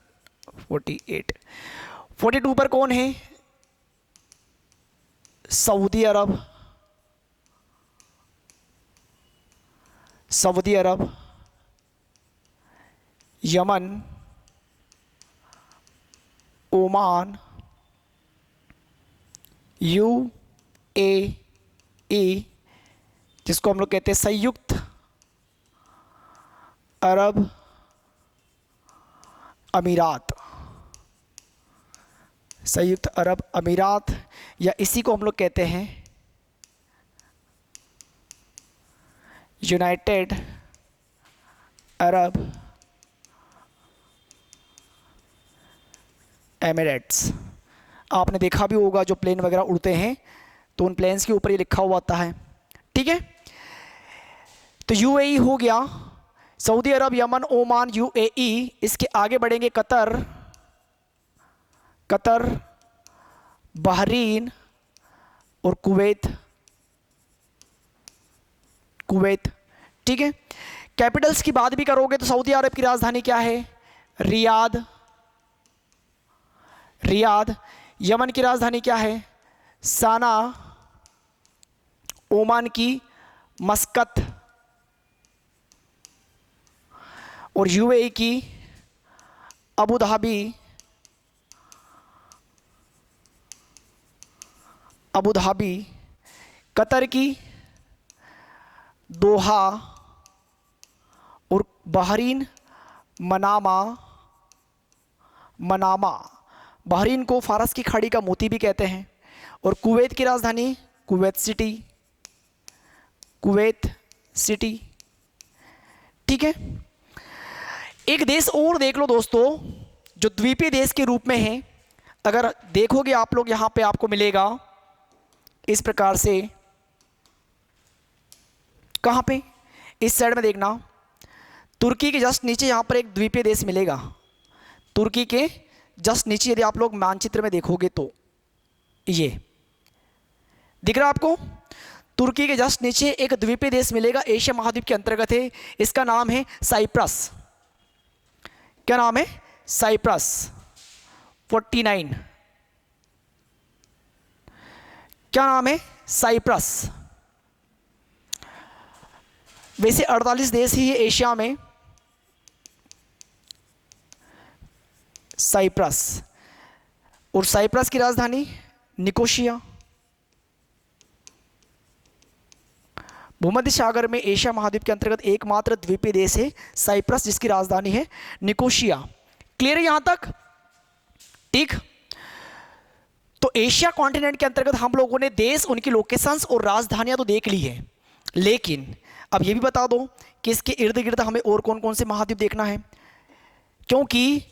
48। 42 पर कौन है? सऊदी अरब, सऊदी अरब, यमन, ओमान, यूएई, जिसको हम लोग कहते हैं संयुक्त अरब अमीरात, संयुक्त अरब अमीरात, या इसी को हम लोग कहते हैं यूनाइटेड अरब एमिरेट्स। आपने देखा भी होगा जो प्लेन वगैरह उड़ते हैं तो उन प्लेन्स के ऊपर ये लिखा हुआ आता है, ठीक है। तो यूएई हो गया, सऊदी अरब, यमन, ओमान, यूएई। इसके आगे बढ़ेंगे कतर, कतर, बहरीन और कुवैत, कुवैत, ठीक है। कैपिटल्स की बात भी करोगे तो सऊदी अरब की राजधानी क्या है? Riyadh, Riyadh. यमन की राजधानी क्या है? साना। ओमान की मस्कत और यूएई की Abu Dhabi, Abu Dhabi. Qatar की दोहा और बहरीन मनामा, मनामा। बहरीन को फारस की खाड़ी का मोती भी कहते हैं। और कुवैत की राजधानी कुवैत सिटी, कुवैत सिटी, ठीक है। एक देश और देख लो दोस्तों जो द्वीपीय देश के रूप में है। अगर देखोगे आप लोग यहाँ पे आपको मिलेगा इस प्रकार से, कहाँ पे? इस साइड में देखना, तुर्की के जस्ट नीचे यहाँ पर एक द्वीपीय देश मिलेगा। तुर्की के जस्ट नीचे यदि आप लोग मानचित्र में देखोगे तो ये दिख रहा आपको? तुर्की के जस्ट नीचे एक द्वीपीय देश मिलेगा, एशिया महाद्वीप के अंतर्गत है। इसका नाम है साइप्रस। क्या नाम है? साइप्रस। 49। क्या नाम है? साइप्रस। वैसे 48 देश ही है एशिया में। साइप्रस, और साइप्रस की राजधानी निकोशिया। भूमध्य सागर में एशिया महाद्वीप के अंतर्गत एकमात्र द्वीपीय देश है साइप्रस, जिसकी राजधानी है निकोशिया। क्लियर है यहां तक? ठीक। तो एशिया कॉन्टिनेंट के अंतर्गत हम लोगों ने देश, उनकी लोकेशंस और राजधानियां तो देख ली है, लेकिन अब ये भी बता दो कि इसके इर्द गिर्द हमें और कौन कौन से महाद्वीप देखना है, क्योंकि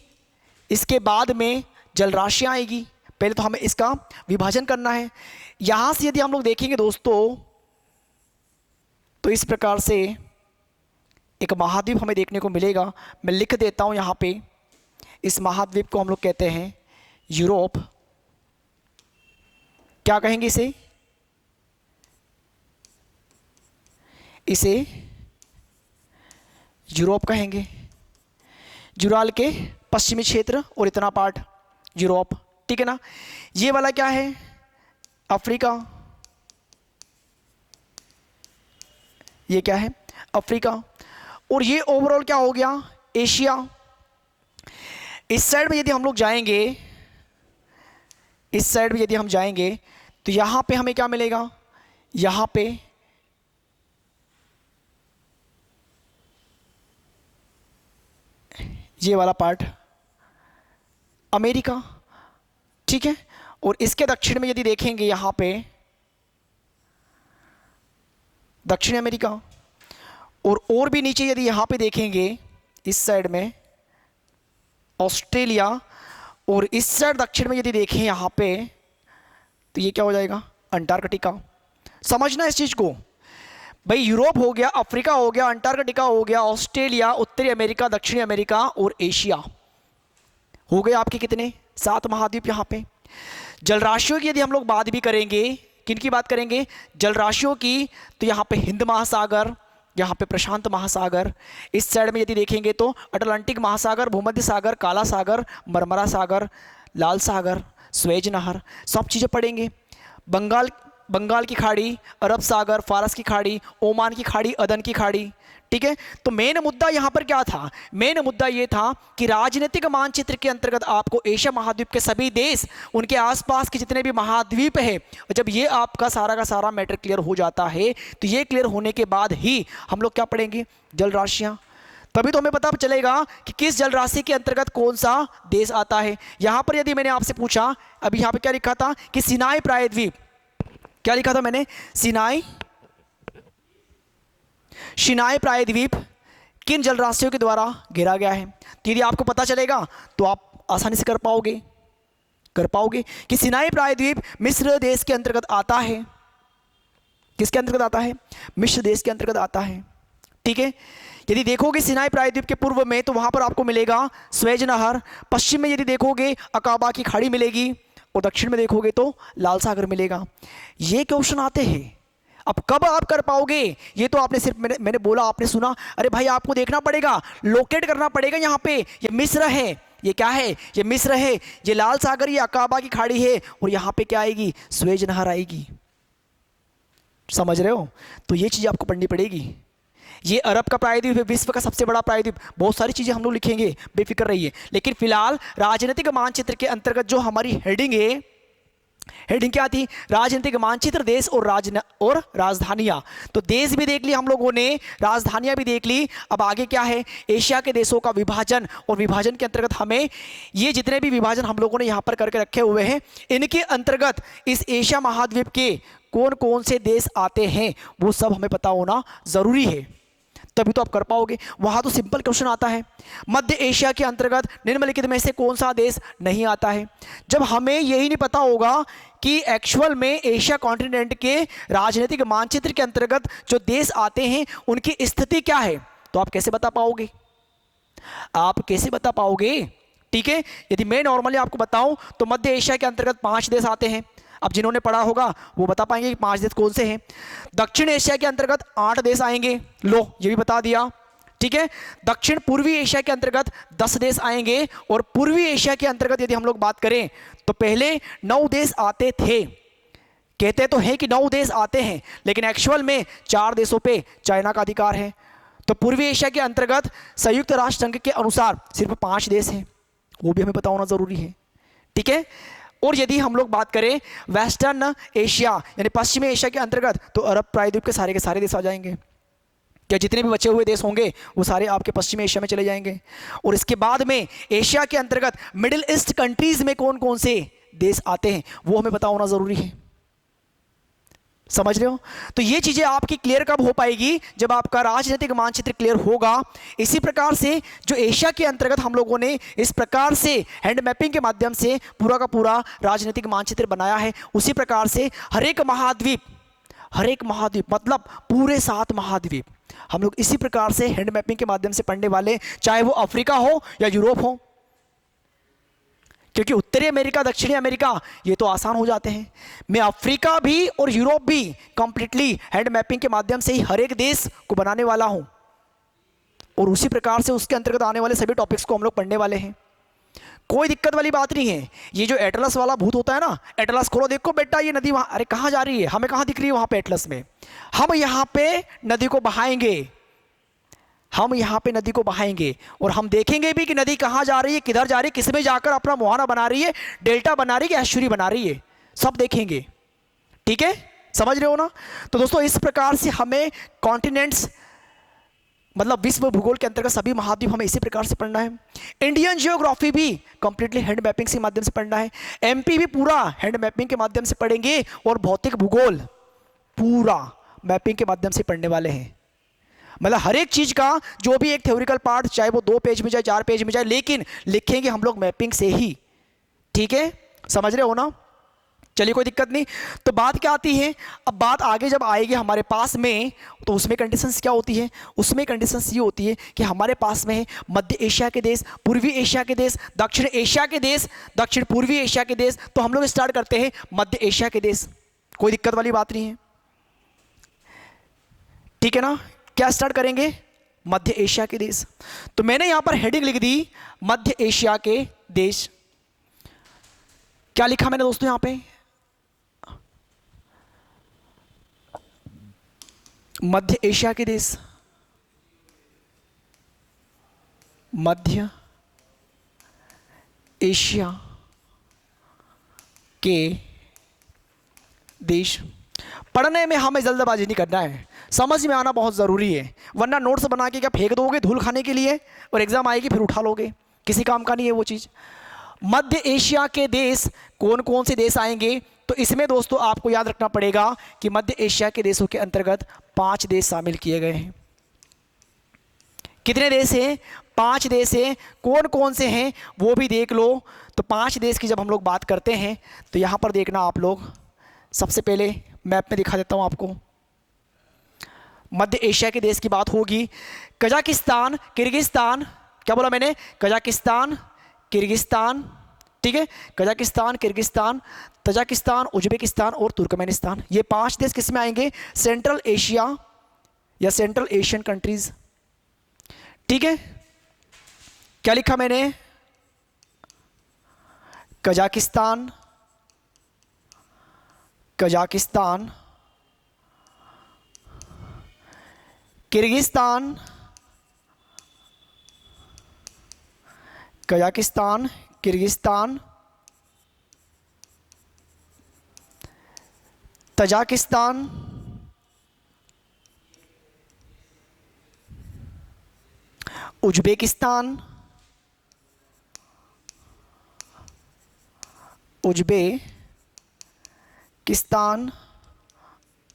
इसके बाद में जलराशियां आएगी। पहले तो हमें इसका विभाजन करना है। यहां से यदि हम लोग देखेंगे दोस्तों तो इस प्रकार से एक महाद्वीप हमें देखने को मिलेगा। मैं लिख देता हूं यहां पे। इस महाद्वीप को हम लोग कहते हैं यूरोप। क्या कहेंगे इसे? इसे यूरोप कहेंगे। यूराल के पश्चिमी क्षेत्र और इतना पार्ट यूरोप, ठीक है ना। ये वाला क्या है? अफ्रीका। ये क्या है? अफ्रीका। और ये ओवरऑल क्या हो गया? एशिया। इस साइड में यदि हम लोग जाएंगे, इस साइड में यदि हम जाएंगे तो यहां पे हमें क्या मिलेगा? यहां पे ये वाला पार्ट अमेरिका, ठीक है। और इसके दक्षिण में यदि देखेंगे यहां पे दक्षिण अमेरिका, और भी नीचे यदि यहां पे देखेंगे इस साइड में ऑस्ट्रेलिया, और इस साइड दक्षिण में यदि देखें यहाँ पे तो ये क्या हो जाएगा, अंटार्कटिका। समझना इस चीज़ को भाई, यूरोप हो गया, अफ्रीका हो गया, अंटार्कटिका हो गया, ऑस्ट्रेलिया, उत्तरी अमेरिका, दक्षिणी अमेरिका और एशिया। हो गए आपके कितने, 7 महाद्वीप यहाँ पे। जलराशियों की यदि हम लोग बात भी करेंगे, किन की बात करेंगे, जलराशियों की, तो यहाँ पे हिंद महासागर, यहाँ पे प्रशांत महासागर, इस साइड में यदि देखेंगे तो अटलांटिक महासागर, भूमध्य सागर, काला सागर, मरमरा सागर, लाल सागर, स्वेज नहर, सब चीज़ें पढ़ेंगे। बंगाल की खाड़ी, अरब सागर, फारस की खाड़ी, ओमान की खाड़ी, अदन की खाड़ी। ठीक है, तो मेन मुद्दा यहाँ पर क्या था, मेन मुद्दा ये था कि राजनीतिक मानचित्र के अंतर्गत आपको एशिया महाद्वीप के सभी देश, उनके आसपास के जितने भी महाद्वीप है, और जब ये आपका सारा का सारा मैटर क्लियर हो जाता है, तो ये क्लियर होने के बाद ही हम लोग क्या पढ़ेंगे, जल राशियाँ। तभी तो हमें पता चलेगा कि किस जल राशि के अंतर्गत कौन सा देश आता है। यहाँ पर यदि मैंने आपसे पूछा, अभी यहाँ पर क्या लिखा था कि सिनाई प्रायद्वीप, क्या लिखा था मैंने, सिनाई प्रायद्वीप किन जल राशियों के द्वारा घेरा गया है। तो यदि आपको पता चलेगा तो आप आसानी से कर पाओगे कि सिनाई प्रायद्वीप मिस्र देश के अंतर्गत आता है। किसके अंतर्गत आता है, मिस्र देश के अंतर्गत आता है। ठीक है, यदि देखोगे सिनाई प्रायद्वीप के पूर्व में तो वहां पर आपको मिलेगा स्वेज नहर, पश्चिम में यदि देखोगे अकाबा की खाड़ी मिलेगी, और दक्षिण में देखोगे तो लाल सागर मिलेगा। ये क्वेश्चन आते हैं। अब कब आप कर पाओगे, ये तो आपने सिर्फ मैंने बोला, आपने सुना, अरे भाई आपको देखना पड़ेगा, लोकेट करना पड़ेगा। यहाँ पे ये मिस्र है, ये क्या है, ये मिस्र है, ये लाल सागर, ये अकाबा की खाड़ी है, और यहाँ पे क्या आएगी, स्वेज नहर आएगी। समझ रहे हो, तो ये चीज़ आपको पढ़नी पड़ेगी। ये अरब का प्रायद्वीप है, विश्व का सबसे बड़ा प्रायद्वीप। बहुत सारी चीज़ें हम लोग लिखेंगे, बेफिक्र रहिए। लेकिन फिलहाल राजनीतिक मानचित्र के अंतर्गत जो हमारी हेडिंग है, हेडिंग क्या थी, राजनीतिक मानचित्र, देश और राजधानियां। तो देश भी देख ली हम लोगों ने, राजधानियां भी देख ली। अब आगे क्या है, एशिया के देशों का विभाजन, और विभाजन के अंतर्गत हमें ये जितने भी विभाजन हम लोगों ने यहाँ पर करके रखे हुए हैं, इनके अंतर्गत इस एशिया महाद्वीप के कौन कौन से देश आते हैं वो सब हमें पता होना जरूरी है, तभी तो आप कर पाओगे। वहां तो सिंपल क्वेश्चन आता है, मध्य एशिया के अंतर्गत निम्नलिखित में से कौन सा देश नहीं आता है। जब हमें यही नहीं पता होगा कि एक्चुअल में एशिया कॉन्टिनेंट के राजनीतिक मानचित्र के अंतर्गत जो देश आते हैं उनकी स्थिति क्या है, तो आप कैसे बता पाओगे, आप कैसे बता पाओगे। ठीक है, यदि मैं नॉर्मली आपको बताऊं तो मध्य एशिया के अंतर्गत 5 देश आते हैं। अब जिन्होंने पढ़ा होगा वो बता पाएंगे कि 5 देश कौन से हैं। दक्षिण एशिया के अंतर्गत 8 देश आएंगे, लो ये भी बता दिया। ठीक है, दक्षिण पूर्वी एशिया के अंतर्गत 10 देश आएंगे, और पूर्वी एशिया के अंतर्गत यदि हम लोग बात करें तो पहले 9 देश आते थे। कहते तो हैं कि 9 देश आते हैं, लेकिन एक्चुअल में 4 देशों पे चाइना का अधिकार है। तो पूर्वी एशिया के अंतर्गत संयुक्त राष्ट्र संघ के अनुसार सिर्फ 5 देश हैं, वो भी हमें पता होना जरूरी है। ठीक है, और यदि हम लोग बात करें वेस्टर्न एशिया यानी पश्चिमी एशिया के अंतर्गत, तो अरब प्रायद्वीप के सारे देश आ जाएंगे। क्या जितने भी बचे हुए देश होंगे वो सारे आपके पश्चिमी एशिया में चले जाएंगे। और इसके बाद में एशिया के अंतर्गत मिडिल ईस्ट कंट्रीज में कौन कौन से देश आते हैं वो हमें पता होना जरूरी है। समझ रहे हो, तो ये चीजें आपकी क्लियर कब हो पाएगी, जब आपका राजनीतिक मानचित्र क्लियर होगा। इसी प्रकार से जो एशिया के अंतर्गत हम लोगों ने इस प्रकार से हैंड मैपिंग के माध्यम से पूरा का पूरा राजनीतिक मानचित्र बनाया है, उसी प्रकार से हर एक महाद्वीप मतलब पूरे 7 महाद्वीप हम लोग इसी प्रकार से हैंड मैपिंग के माध्यम से पढ़ने वाले, चाहे वो अफ्रीका हो या यूरोप हो। क्योंकि उत्तरी अमेरिका, दक्षिणी अमेरिका ये तो आसान हो जाते हैं। मैं अफ्रीका भी और यूरोप भी कंप्लीटली हैंड मैपिंग के माध्यम से ही हर एक देश को बनाने वाला हूं, और उसी प्रकार से उसके अंतर्गत आने वाले सभी टॉपिक्स को हम लोग पढ़ने वाले हैं। कोई दिक्कत वाली बात नहीं है। ये जो एटलस वाला भूत होता है ना, एटलस खोलो, देखो बेटा ये नदी वहां, अरे कहाँ जा रही है, हमें कहाँ दिख रही है वहां पे एटलस में, हम यहाँ पे नदी को बहाएंगे, हम यहाँ पे नदी को बहाएंगे, और हम देखेंगे भी कि नदी कहाँ जा रही है, किधर जा रही है, किसमें जाकर अपना मुहाना बना रही है, डेल्टा बना रही है कि एस्चुरी बना रही है, सब देखेंगे। ठीक है, समझ रहे हो ना। तो दोस्तों इस प्रकार से हमें कॉन्टिनेंट्स मतलब विश्व भूगोल के अंतर्गत सभी महाद्वीप हमें इसी प्रकार से पढ़ना है। इंडियन जियोग्राफी भी कंप्लीटली हैंड मैपिंग के माध्यम से पढ़ना है। एमपी भी पूरा हैंड मैपिंग के माध्यम से पढ़ेंगे, और भौतिक भूगोल पूरा मैपिंग के माध्यम से पढ़ने वाले हैं। मतलब हर एक चीज़ का जो भी एक थ्योरिकल पार्ट, चाहे वो 2 पेज में जाए, 4 पेज में जाए, लेकिन लिखेंगे हम लोग मैपिंग से ही। ठीक है, समझ रहे हो ना? चलिए, कोई दिक्कत नहीं। तो बात क्या आती है, अब बात आगे जब आएगी हमारे पास में, तो उसमें कंडीशंस क्या होती है? उसमें कंडीशंस ये होती है कि हमारे पास में है मध्य एशिया के देश, पूर्वी एशिया के देश, दक्षिण एशिया के देश, दक्षिण पूर्वी एशिया के देश। तो हम लोग स्टार्ट करते हैं मध्य एशिया के देश। कोई दिक्कत वाली बात नहीं है, ठीक है ना? क्या स्टार्ट करेंगे? मध्य एशिया के देश। तो मैंने यहां पर हेडिंग लिख दी मध्य एशिया के देश। क्या लिखा मैंने दोस्तों यहां पे? मध्य एशिया के देश, मध्य एशिया के देश। पढ़ने में हमें जल्दबाजी नहीं करना है, समझ में आना बहुत ज़रूरी है, वरना नोट्स बना के क्या फेंक दोगे धूल खाने के लिए, और एग्ज़ाम आएगी फिर उठा लोगे, किसी काम का नहीं है वो चीज़। मध्य एशिया के देश कौन कौन से देश आएंगे? तो इसमें दोस्तों आपको याद रखना पड़ेगा कि मध्य एशिया के देशों के अंतर्गत 5 देश शामिल किए गए हैं। कितने देश हैं? 5 देश हैं। कौन कौन से हैं वो भी देख लो। तो 5 देश की जब हम लोग बात करते हैं तो यहाँ पर देखना आप लोग, सबसे पहले मैप में दिखा देता हूँ आपको। मध्य एशिया के देश की बात होगी, कजाकिस्तान, किर्गिस्तान, क्या बोला मैंने? कजाकिस्तान, किर्गिस्तान, ठीक है, कजाकिस्तान, किर्गिस्तान, तजाकिस्तान, उज्बेकिस्तान और तुर्कमेनिस्तान। ये 5 देश किस में आएंगे? सेंट्रल एशिया या सेंट्रल एशियन कंट्रीज। ठीक है, क्या लिखा मैंने? Kazakhstan, Kazakhstan, Kyrgyzstan, Kazakhstan, Kyrgyzstan, Tajikistan, Uzbekistan, Uzbekistan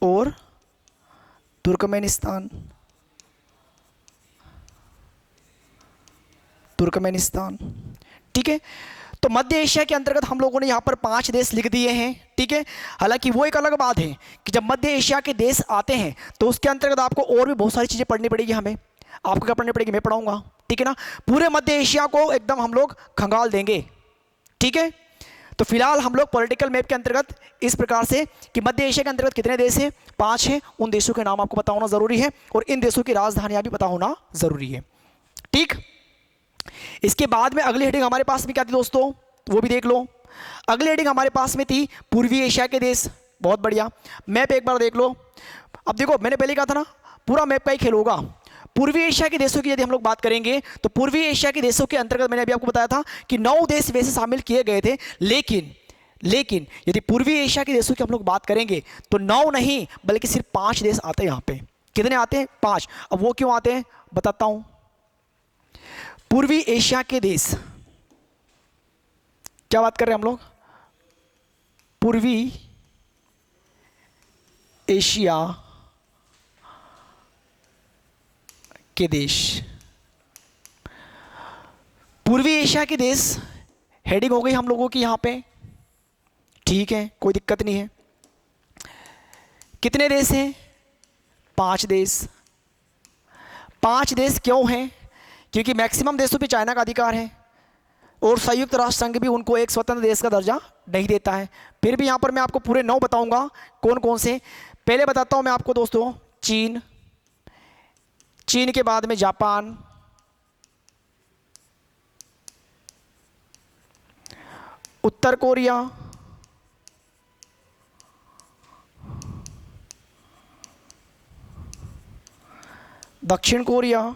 और तुर्कमेनिस्तान। तुर्कमेनिस्तान, ठीक है। तो मध्य एशिया के अंतर्गत हम लोगों ने यहाँ पर 5 देश लिख दिए हैं, ठीक है। हालांकि वो एक अलग बात है कि जब मध्य एशिया के देश आते हैं तो उसके अंतर्गत आपको और भी बहुत सारी चीज़ें पढ़नी पड़ेगी। हमें, आपको क्या पढ़नी पड़ेगी? मैं पढ़ाऊंगा, ठीक है ना। पूरे मध्य एशिया को एकदम हम लोग खंगाल देंगे, ठीक है। तो फिलहाल हम लोग पॉलिटिकल मैप के अंतर्गत इस प्रकार से कि मध्य एशिया के अंतर्गत कितने देश हैं? 5 हैं। उन देशों के नाम आपको पता होना जरूरी है और इन देशों की राजधानियां भी पता होना जरूरी है, ठीक। इसके बाद में अगली हेडिंग हमारे पास में क्या थी दोस्तों? वो भी देख लो। अगली हेडिंग हमारे पास में थी पूर्वी एशिया के देश। बहुत बढ़िया, मैप एक बार देख लो। अब देखो, मैंने पहले कहा था ना, पूरा मैप का ही खेल होगा। पूर्वी एशिया के देशों की यदि हम लोग बात करेंगे तो पूर्वी एशिया के देशों के अंतर्गत मैंने अभी आपको बताया था कि 9 देश वैसे शामिल किए गए थे, लेकिन यदि पूर्वी एशिया के देशों की हम लोग बात करेंगे तो 9 नहीं बल्कि सिर्फ 5 देश आते हैं यहाँ पे। कितने आते हैं? 5। अब वो क्यों आते हैं बताता हूं। पूर्वी एशिया के देश, क्या बात कर रहे हैं हम लोग? पूर्वी एशिया के देश। पूर्वी एशिया के देश हेडिंग हो गई हम लोगों की यहां पे, ठीक है, कोई दिक्कत नहीं है। कितने देश हैं? 5 देश। 5 देश क्यों हैं? क्योंकि मैक्सिमम देशों पे चाइना का अधिकार है और संयुक्त राष्ट्र संघ भी उनको एक स्वतंत्र देश का दर्जा नहीं देता है। फिर भी यहाँ पर मैं आपको पूरे 9 बताऊंगा कौन कौन से। पहले बताता हूँ मैं आपको दोस्तों, चीन, चीन के बाद में जापान, उत्तर कोरिया, दक्षिण कोरिया,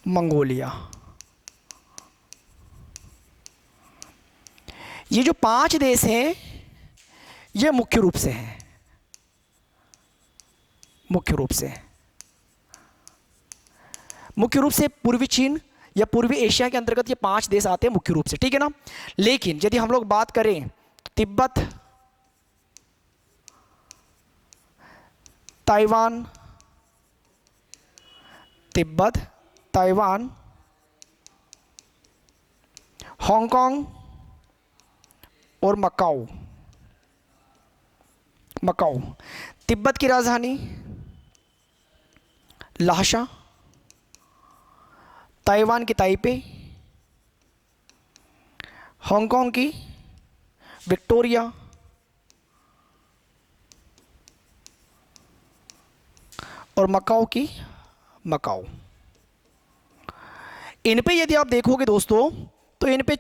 मंगोलिया। ये जो 5 देश हैं ये मुख्य रूप से हैं, मुख्य रूप से पूर्वी चीन या पूर्वी एशिया के अंतर्गत ये 5 देश आते हैं मुख्य रूप से, ठीक है ना। लेकिन यदि हम लोग बात करें तो Tibet, Taiwan, Tibet, Taiwan, Hong Kong और मकाओ। मकाओ। तिब्बत की राजधानी ल्हासा, ताइवान की ताइपे, हांगकांग की विक्टोरिया और मकाओ की मकाओ। इन पे यदि आप देखोगे दोस्तों तो इन पे